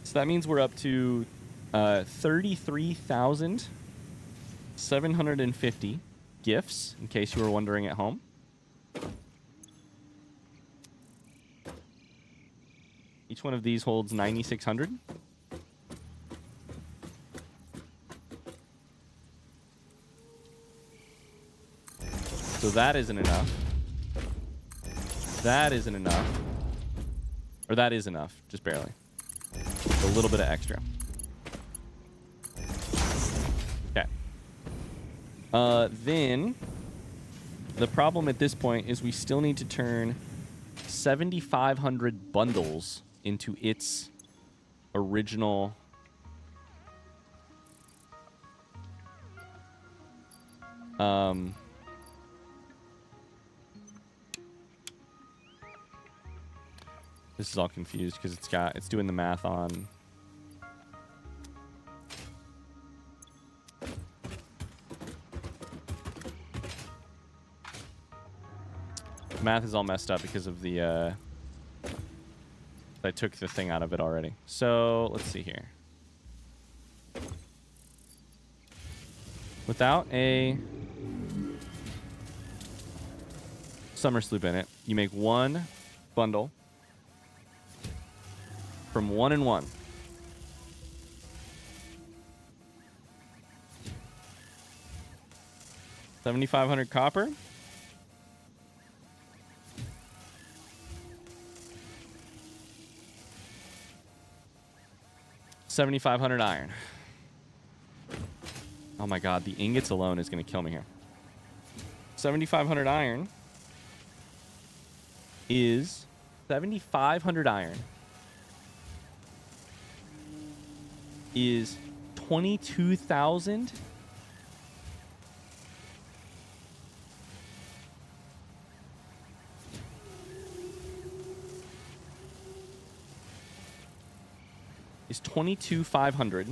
So that means we're up to 33,750 gifts, in case you were wondering at home. Each one of these holds 9,600. So that isn't enough. That isn't enough. Or that is enough, just barely. A little bit of extra. Okay. Then the problem at this point is we still need to turn 7,500 bundles into its original this is all confused because it's doing the math on math is all messed up because of the I took the thing out of it already. So let's see here. Without a summer sloop in it, you make one bundle from 1 and 1. $7,500 copper. $7,500 iron. Oh my god, the ingots alone is going to kill me here. 7,500 iron is 7,500 iron is 22,000. Is 22,500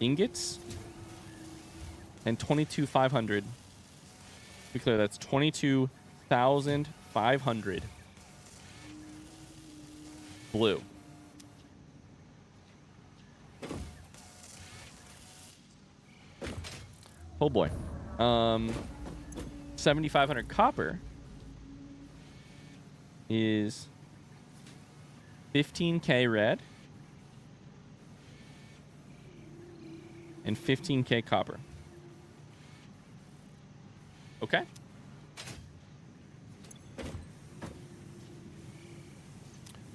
ingots and 22,500. To be clear, that's 22,500 blue. Oh boy. 7,500 copper is 15k red and 15k copper. Okay.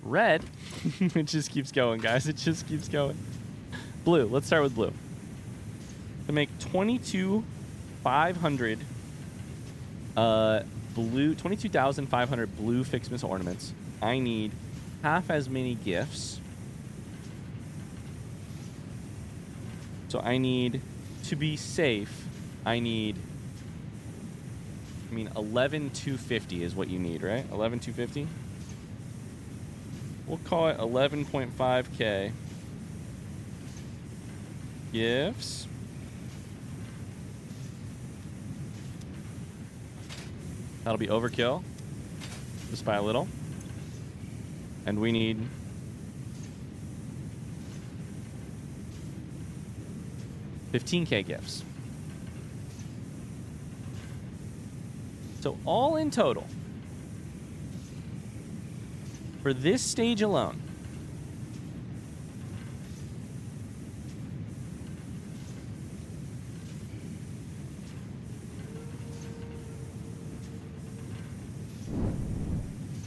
Red, it just keeps going, guys. It just keeps going. Blue, let's start with blue. To make 22,500 blue, 22,500 blue FICSMAS ornaments, I need half as many gifts. So I need, to be safe, I mean 11,250 is what you need, right? 11,250? We'll call it 11.5k gifts. That'll be overkill, just by a little. And we need 15k gifts. So all in total, for this stage alone,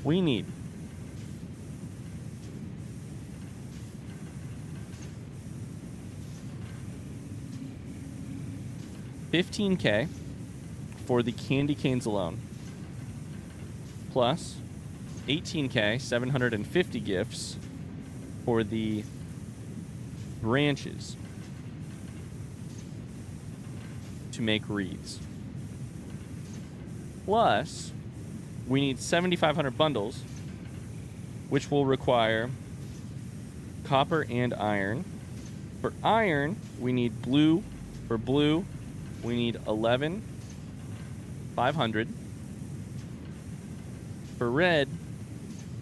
we need 15k for the candy canes alone, plus 18k, 750 gifts for the branches to make wreaths. Plus, we need 7,500 bundles, which will require copper and iron. For iron, we need blue For blue, we need 11,500. For red,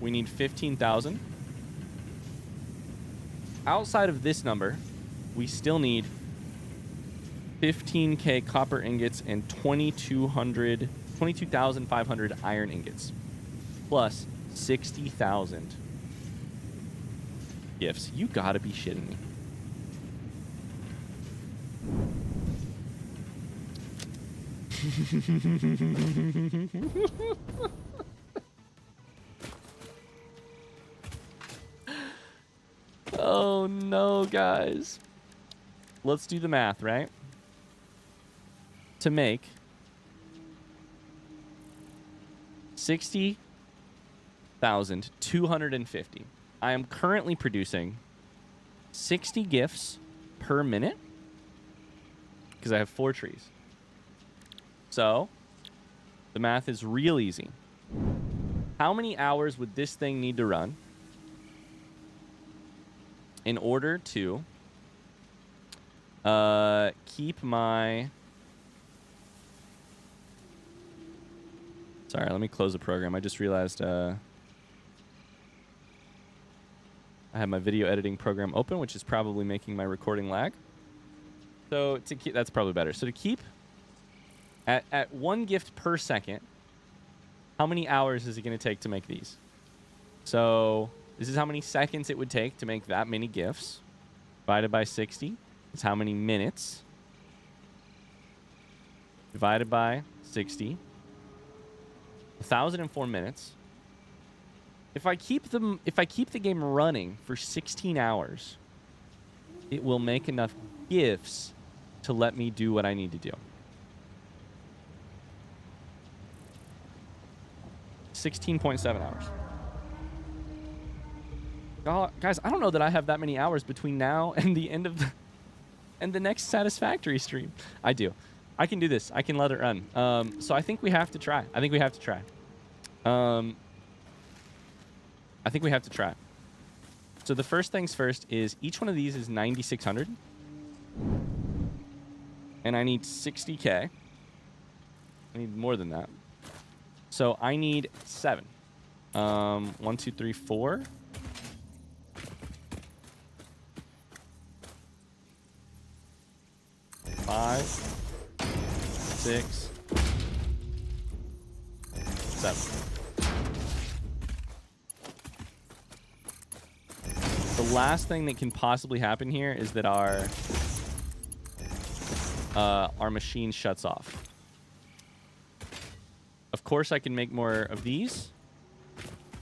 we need 15,000. Outside of this number, we still need 15K copper ingots and 22,500 iron ingots, plus 60,000 gifts. You gotta be shitting me. Oh no, guys. Let's do the math, right? To make 60,250. I am currently producing 60 gifts per minute because I have 4 trees. So the math is real easy. How many hours would this thing need to run in order to keep my... Sorry, let me close the program. I just realized I have my video editing program open, which is probably making my recording lag. So to keep, that's probably better. So to keep at 1 gift per second, how many hours is it going to take to make these? So this is how many seconds it would take to make that many gifts. Divided by 60 is how many minutes. Divided by 60. 1,004 minutes. If I keep the game running for 16 hours, it will make enough gifts to let me do what I need to do. 16.7 hours. Guys, I don't know that I have that many hours between now and the end of the next Satisfactory stream. I do. I can do this. I can let it run. So I think we have to try. I think we have to try. So the first things first is each one of these is 9,600. And I need 60K. I need more than that. So I need 7. 1, 2, 3, 4. 5, 6, 7. The last thing that can possibly happen here is that our machine shuts off. Of course, I can make more of these,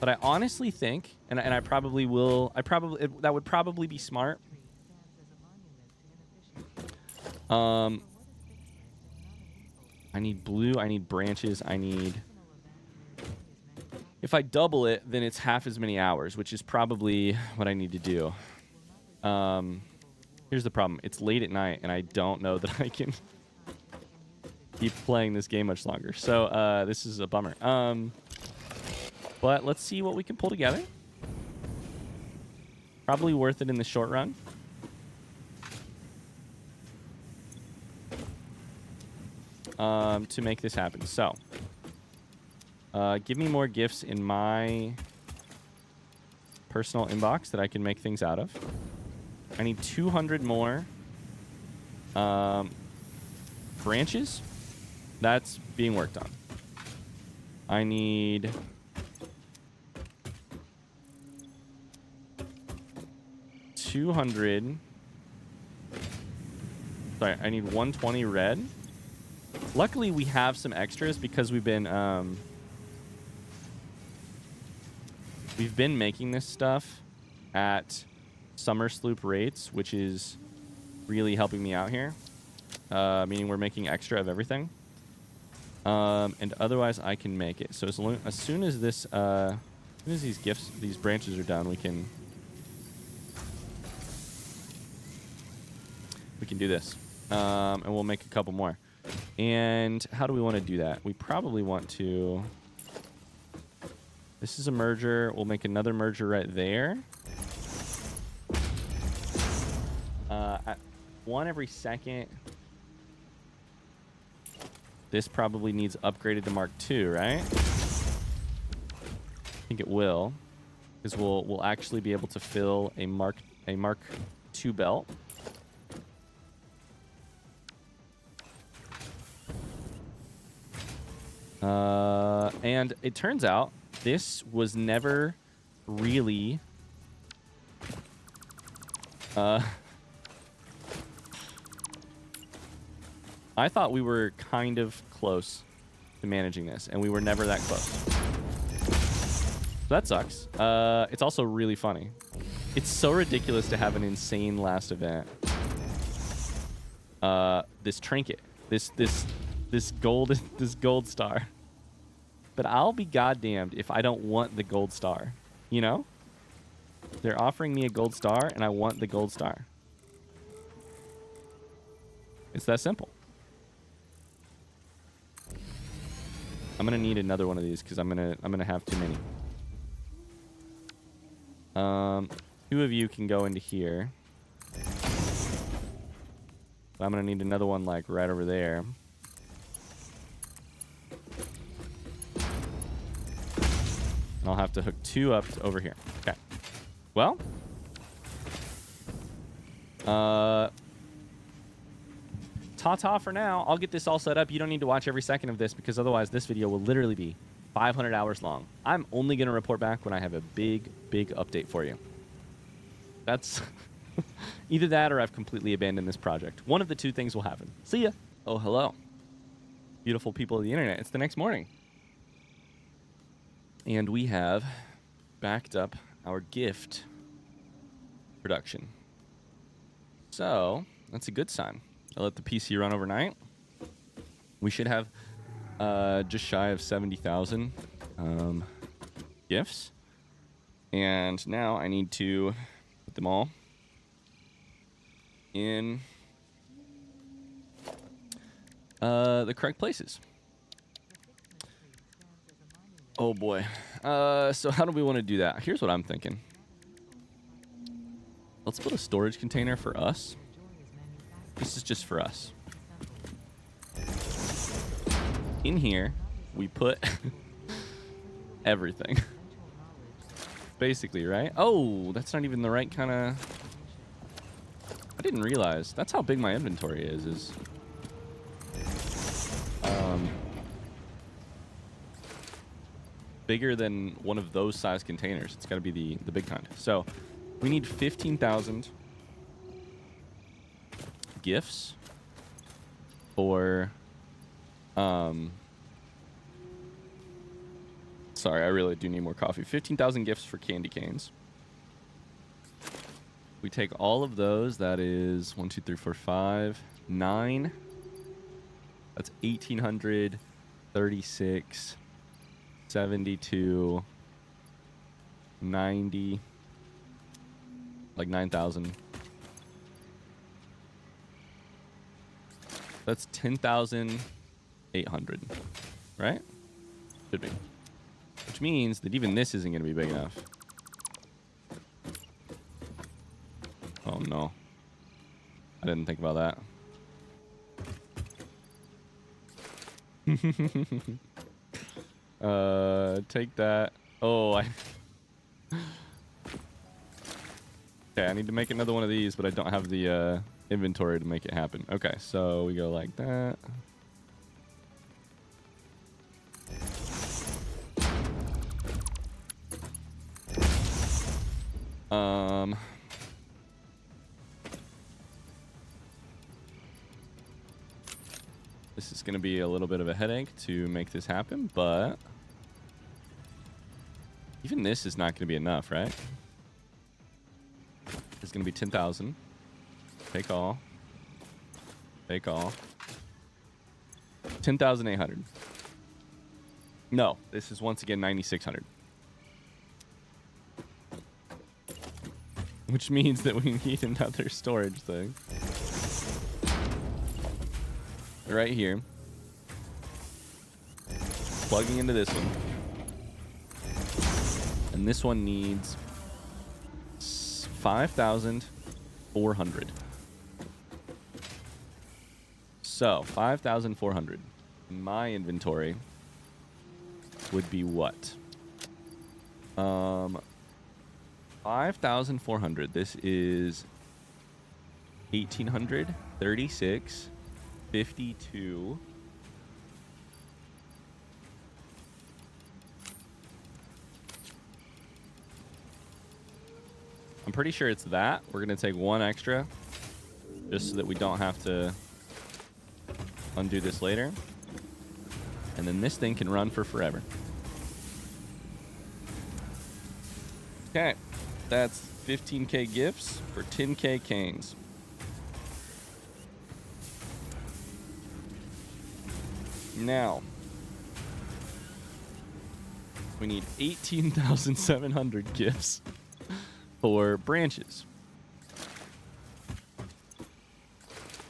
but I honestly think, and I probably will, that would probably be smart. I need blue, I need branches, I need... If I double it, then it's half as many hours, which is probably what I need to do. Here's the problem. It's late at night, and I don't know that I can keep playing this game much longer. So this is a bummer. But let's see what we can pull together. Probably worth it in the short run. To make this happen. So, give me more gifts in my personal inbox that I can make things out of. I need 200 more branches. That's being worked on. I need 200. Sorry, I need 120 red. Luckily, we have some extras because we've been making this stuff at summer sloop rates, which is really helping me out here. Meaning we're making extra of everything. And otherwise, I can make it. So as soon as this, as soon as these branches are done, we can do this, and we'll make a couple more. And how do we want to do that? We probably want to... This is a merger. We'll make another merger right there. At 1 every second. This probably needs upgraded to Mark II, right? I think it will, because we'll actually be able to fill a Mark II belt. And it turns out this was never really I thought we were kind of close to managing this, and we were never that close. So that sucks. It's also really funny. It's so ridiculous to have an insane last event. This trinket, this gold star. But I'll be goddamned if I don't want the gold star. You know? They're offering me a gold star, and I want the gold star. It's that simple. I'm gonna need another one of these because I'm gonna have too many. Two of you can go into here. But I'm gonna need another one like right over there. And I'll have to hook two up over here. Okay. Well. Ta-ta for now. I'll get this all set up. You don't need to watch every second of this because otherwise this video will literally be 500 hours long. I'm only going to report back when I have a big update for you. That's either that or I've completely abandoned this project. One of the two things will happen. See ya. Oh, hello. Beautiful people of the internet. It's the next morning. And we have backed up our gift production. So, that's a good sign. I'll let the PC run overnight. We should have just shy of 70,000 gifts. And now I need to put them all in the correct places. Oh boy. So how do we want to do that? Here's what I'm thinking. Let's put a storage container for us. This is just for us. In here, we put everything. Basically, right? Oh, that's not even the right kind of... I didn't realize. That's how big my inventory is bigger than one of those size containers. It's got to be the big kind. So we need 15,000 gifts for sorry, I really do need more coffee. 15,000 gifts for candy canes. We take all of those. That is 1, 2, 3, 4, 5, 9. That's 1,836, 72, 90, like 9,000. That's 10,800, right? Should be. Which means that even this isn't going to be big enough. Oh no. I didn't think about that. Take that. Oh, okay, I need to make another one of these, but I don't have the inventory to make it happen. Okay, so we go like that. This is going to be a little bit of a headache to make this happen, but even this is not going to be enough, right? It's going to be 10,000. Take all. Take all. 10,800. No, this is once again 9,600. Which means that we need another storage thing. Right here. Plugging into this one. And this one needs 5,400. So, 5,400. my inventory would be what? 5,400. This is 1,800, 36, 52. I'm pretty sure it's that. We're going to take one extra just so that we don't have to undo this later. And then this thing can run for forever. Okay. That's 15k gifts for 10k canes. Now, we need 18,700 gifts for branches.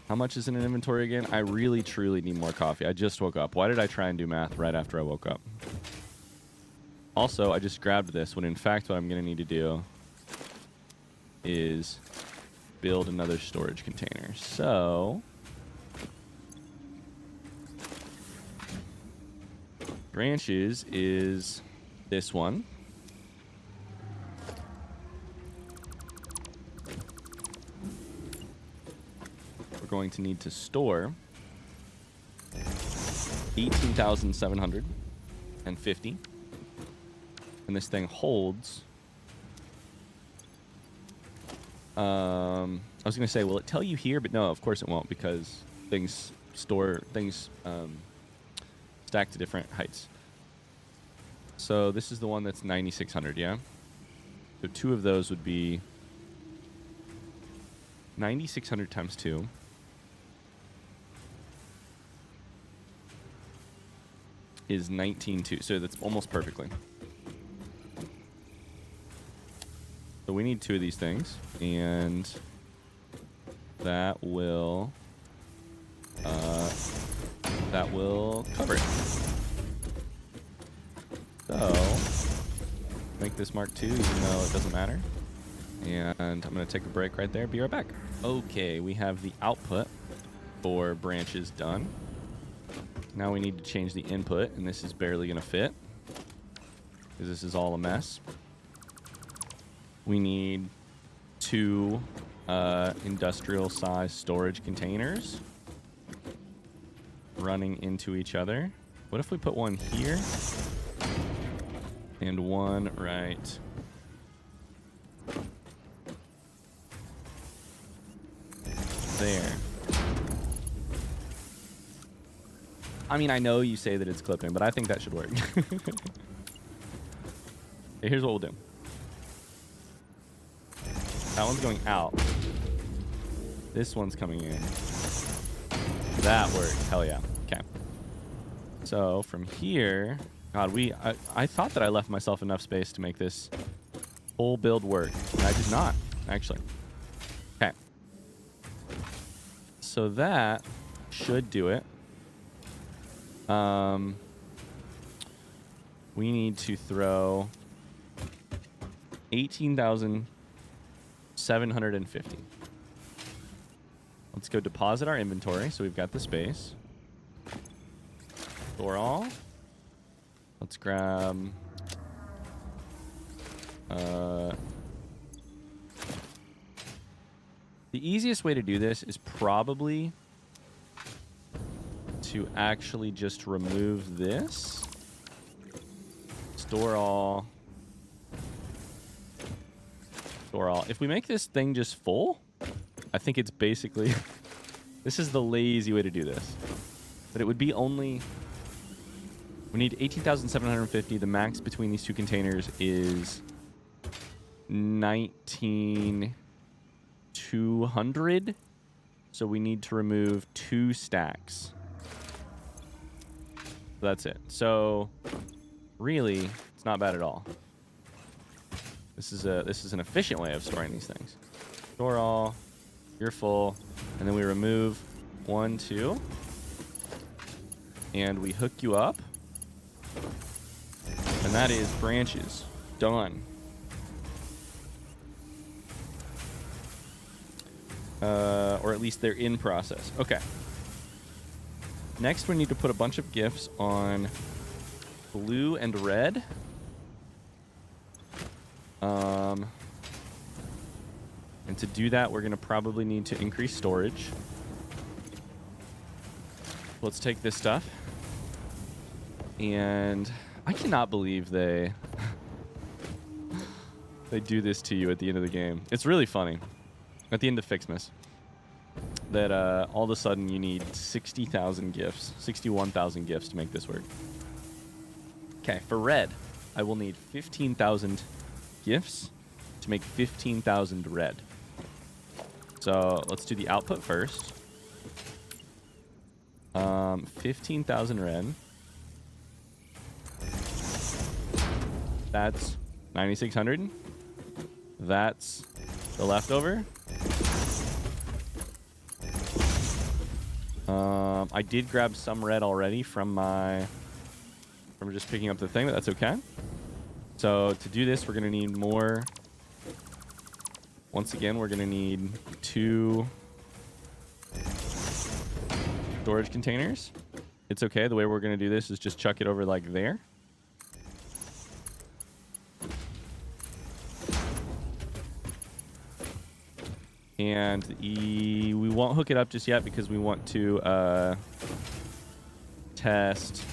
How much is in an inventory again? I really, truly need more coffee. I just woke up. Why did I try and do math right after I woke up? Also, I just grabbed this when in fact what I'm going to need to do is build another storage container. So, branches is this one. We're going to need to store 18,750. And this thing holds. I was going to say, will it tell you here? But no, of course it won't, because things stack to different heights. So this is the one that's 9,600, yeah? So 2 of those would be 9,600 times 2. Is 19,200. So that's almost perfectly. So we need 2 of these things, and that will cover it. So make this Mark II, even though it doesn't matter. And I'm going to take a break right there. Be right back. Okay, we have the output for branches done. Now we need to change the input, and this is barely going to fit because this is all a mess. We need 2 industrial-sized storage containers running into each other. What if we put one here and one right there? I mean, I know you say that it's clipping, but I think that should work. Okay, here's what we'll do. That one's going out. This one's coming in. That worked. Hell yeah. Okay. So from here, God, I thought that I left myself enough space to make this whole build work, and I did not, actually. Okay. So that should do it. We need to throw 18,750. Let's go deposit our inventory. So we've got the space. Store all. Let's grab the easiest way to do this is probably to actually just remove this. Store all. Store all. If we make this thing just full, I think it's basically... This is the lazy way to do this. But it would be only... We need 18,750. The max between these 2 containers is 19,200. So we need to remove 2 stacks. That's it. So really, it's not bad at all. This is an efficient way of storing these things. Store all. You're full. And then we remove 1, 2. And we hook you up. And that is branches. Done. Or at least they're in process. Okay. Next, we need to put a bunch of gifts on blue and red. And to do that, we're going to probably need to increase storage. Let's take this stuff. And I cannot believe they do this to you at the end of the game. It's really funny. At the end of FICSMAS. That all of a sudden you need 60,000 gifts. 61,000 gifts to make this work. Okay, for red, I will need 15,000 gifts to make 15,000 red. So let's do the output first. 15,000 red. That's 9,600. That's the leftover. I did grab some red already from just picking up the thing, but that's okay. So to do this, we're going to need more. Once again, we're going to need 2 storage containers. It's okay. The way we're going to do this is just chuck it over like there. And we won't hook it up just yet because we want to test.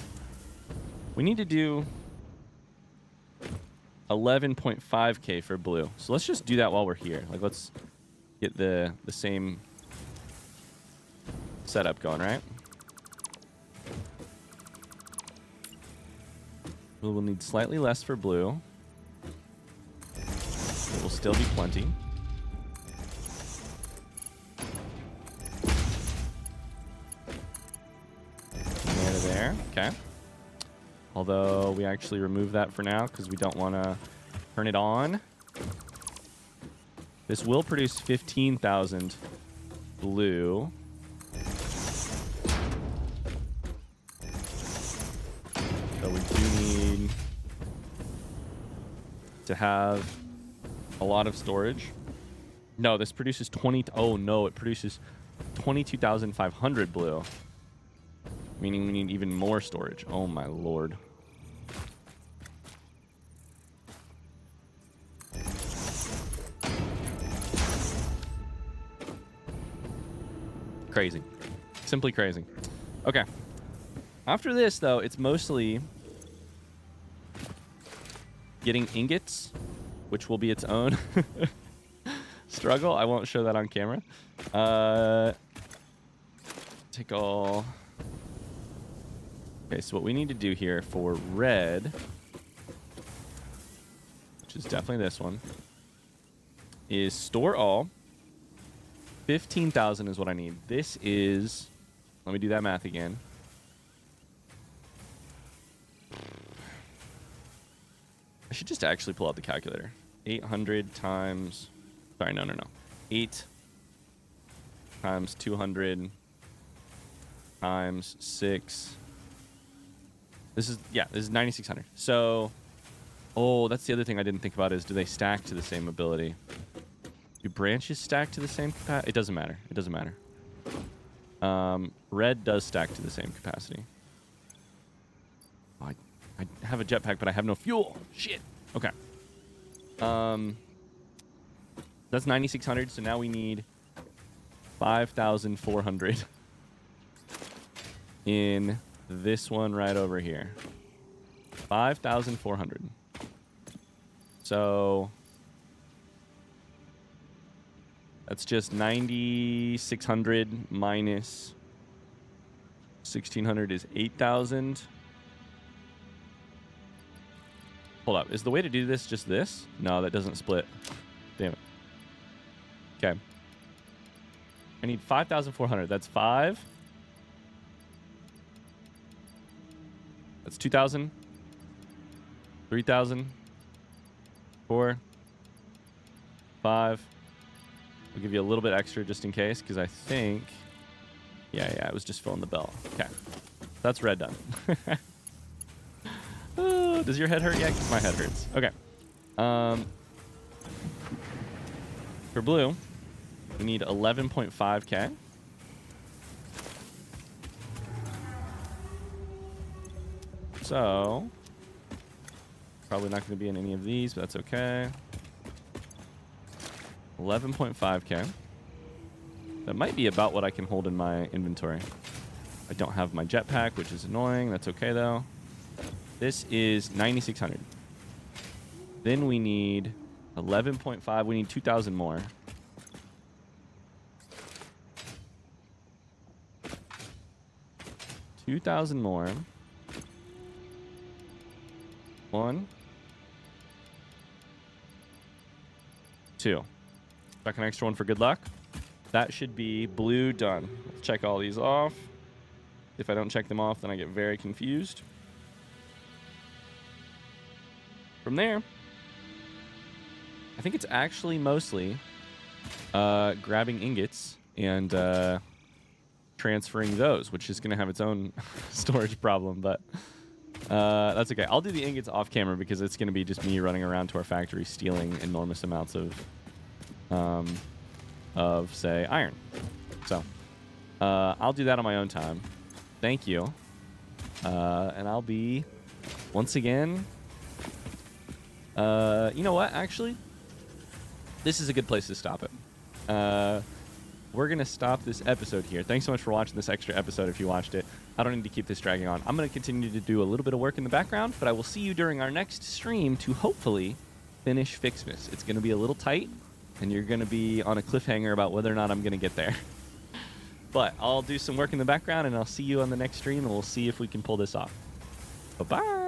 We need to do 11.5K for blue. So let's just do that while we're here. Like, let's get the same setup going, right? We'll need slightly less for blue. It will still be plenty. There, okay. Although we actually remove that for now because we don't want to turn it on. This will produce 15,000 blue. So we do need to have a lot of storage. No, this produces 20. Oh no, it produces 22,500 blue. Meaning we need even more storage. Oh my lord. Crazy. Simply crazy. Okay. After this, though, it's mostly getting ingots, which will be its own struggle. I won't show that on camera. Take all... Okay, so what we need to do here for red, which is definitely this one, is store all. 15,000 is what I need. This is, let me do that math again. I should just actually pull out the calculator. 800 times, sorry, no. 8 times 200 times 6. This is 9,600. So, oh, that's the other thing I didn't think about is, do they stack to the same ability? Do branches stack to the same capacity? It doesn't matter. It doesn't matter. Red does stack to the same capacity. Oh, I have a jetpack, but I have no fuel. Shit. Okay. That's 9,600, so now we need 5,400 in this one right over here. 5,400. So that's just 9,600 minus 1,600 is 8,000. Hold up. Is the way to do this just this? No, that doesn't split. Damn it. Okay. I need 5,400. That's 5. That's 2,000. 3,000. 4. 5. I'll give you a little bit extra just in case, because I think... Yeah, I was just filling the bell. Okay. That's red done. Oh, does your head hurt yet? Because my head hurts. Okay. For blue, we need 11.5K. So, probably not going to be in any of these, but that's okay. 11.5K. That might be about what I can hold in my inventory. I don't have my jetpack, which is annoying. That's okay, though. This is 9,600. Then we need 11.5. We need 2,000 more. $2,000 more. 1, 2. Back an extra one for good luck. That should be blue done. Let's check all these off. If I don't check them off, then I get very confused. From there, I think it's actually mostly grabbing ingots and transferring those, which is going to have its own storage problem, but that's okay. I'll do the ingots off camera because it's going to be just me running around to our factory stealing enormous amounts of say, iron. So I'll do that on my own time. Thank you. And I'll be, once again, you know what, actually? This is a good place to stop it. We're going to stop this episode here. Thanks so much for watching this extra episode if you watched it. I don't need to keep this dragging on. I'm going to continue to do a little bit of work in the background, but I will see you during our next stream to hopefully finish FICSMAS. It's going to be a little tight, and you're going to be on a cliffhanger about whether or not I'm going to get there. But I'll do some work in the background, and I'll see you on the next stream, and we'll see if we can pull this off. Bye-bye.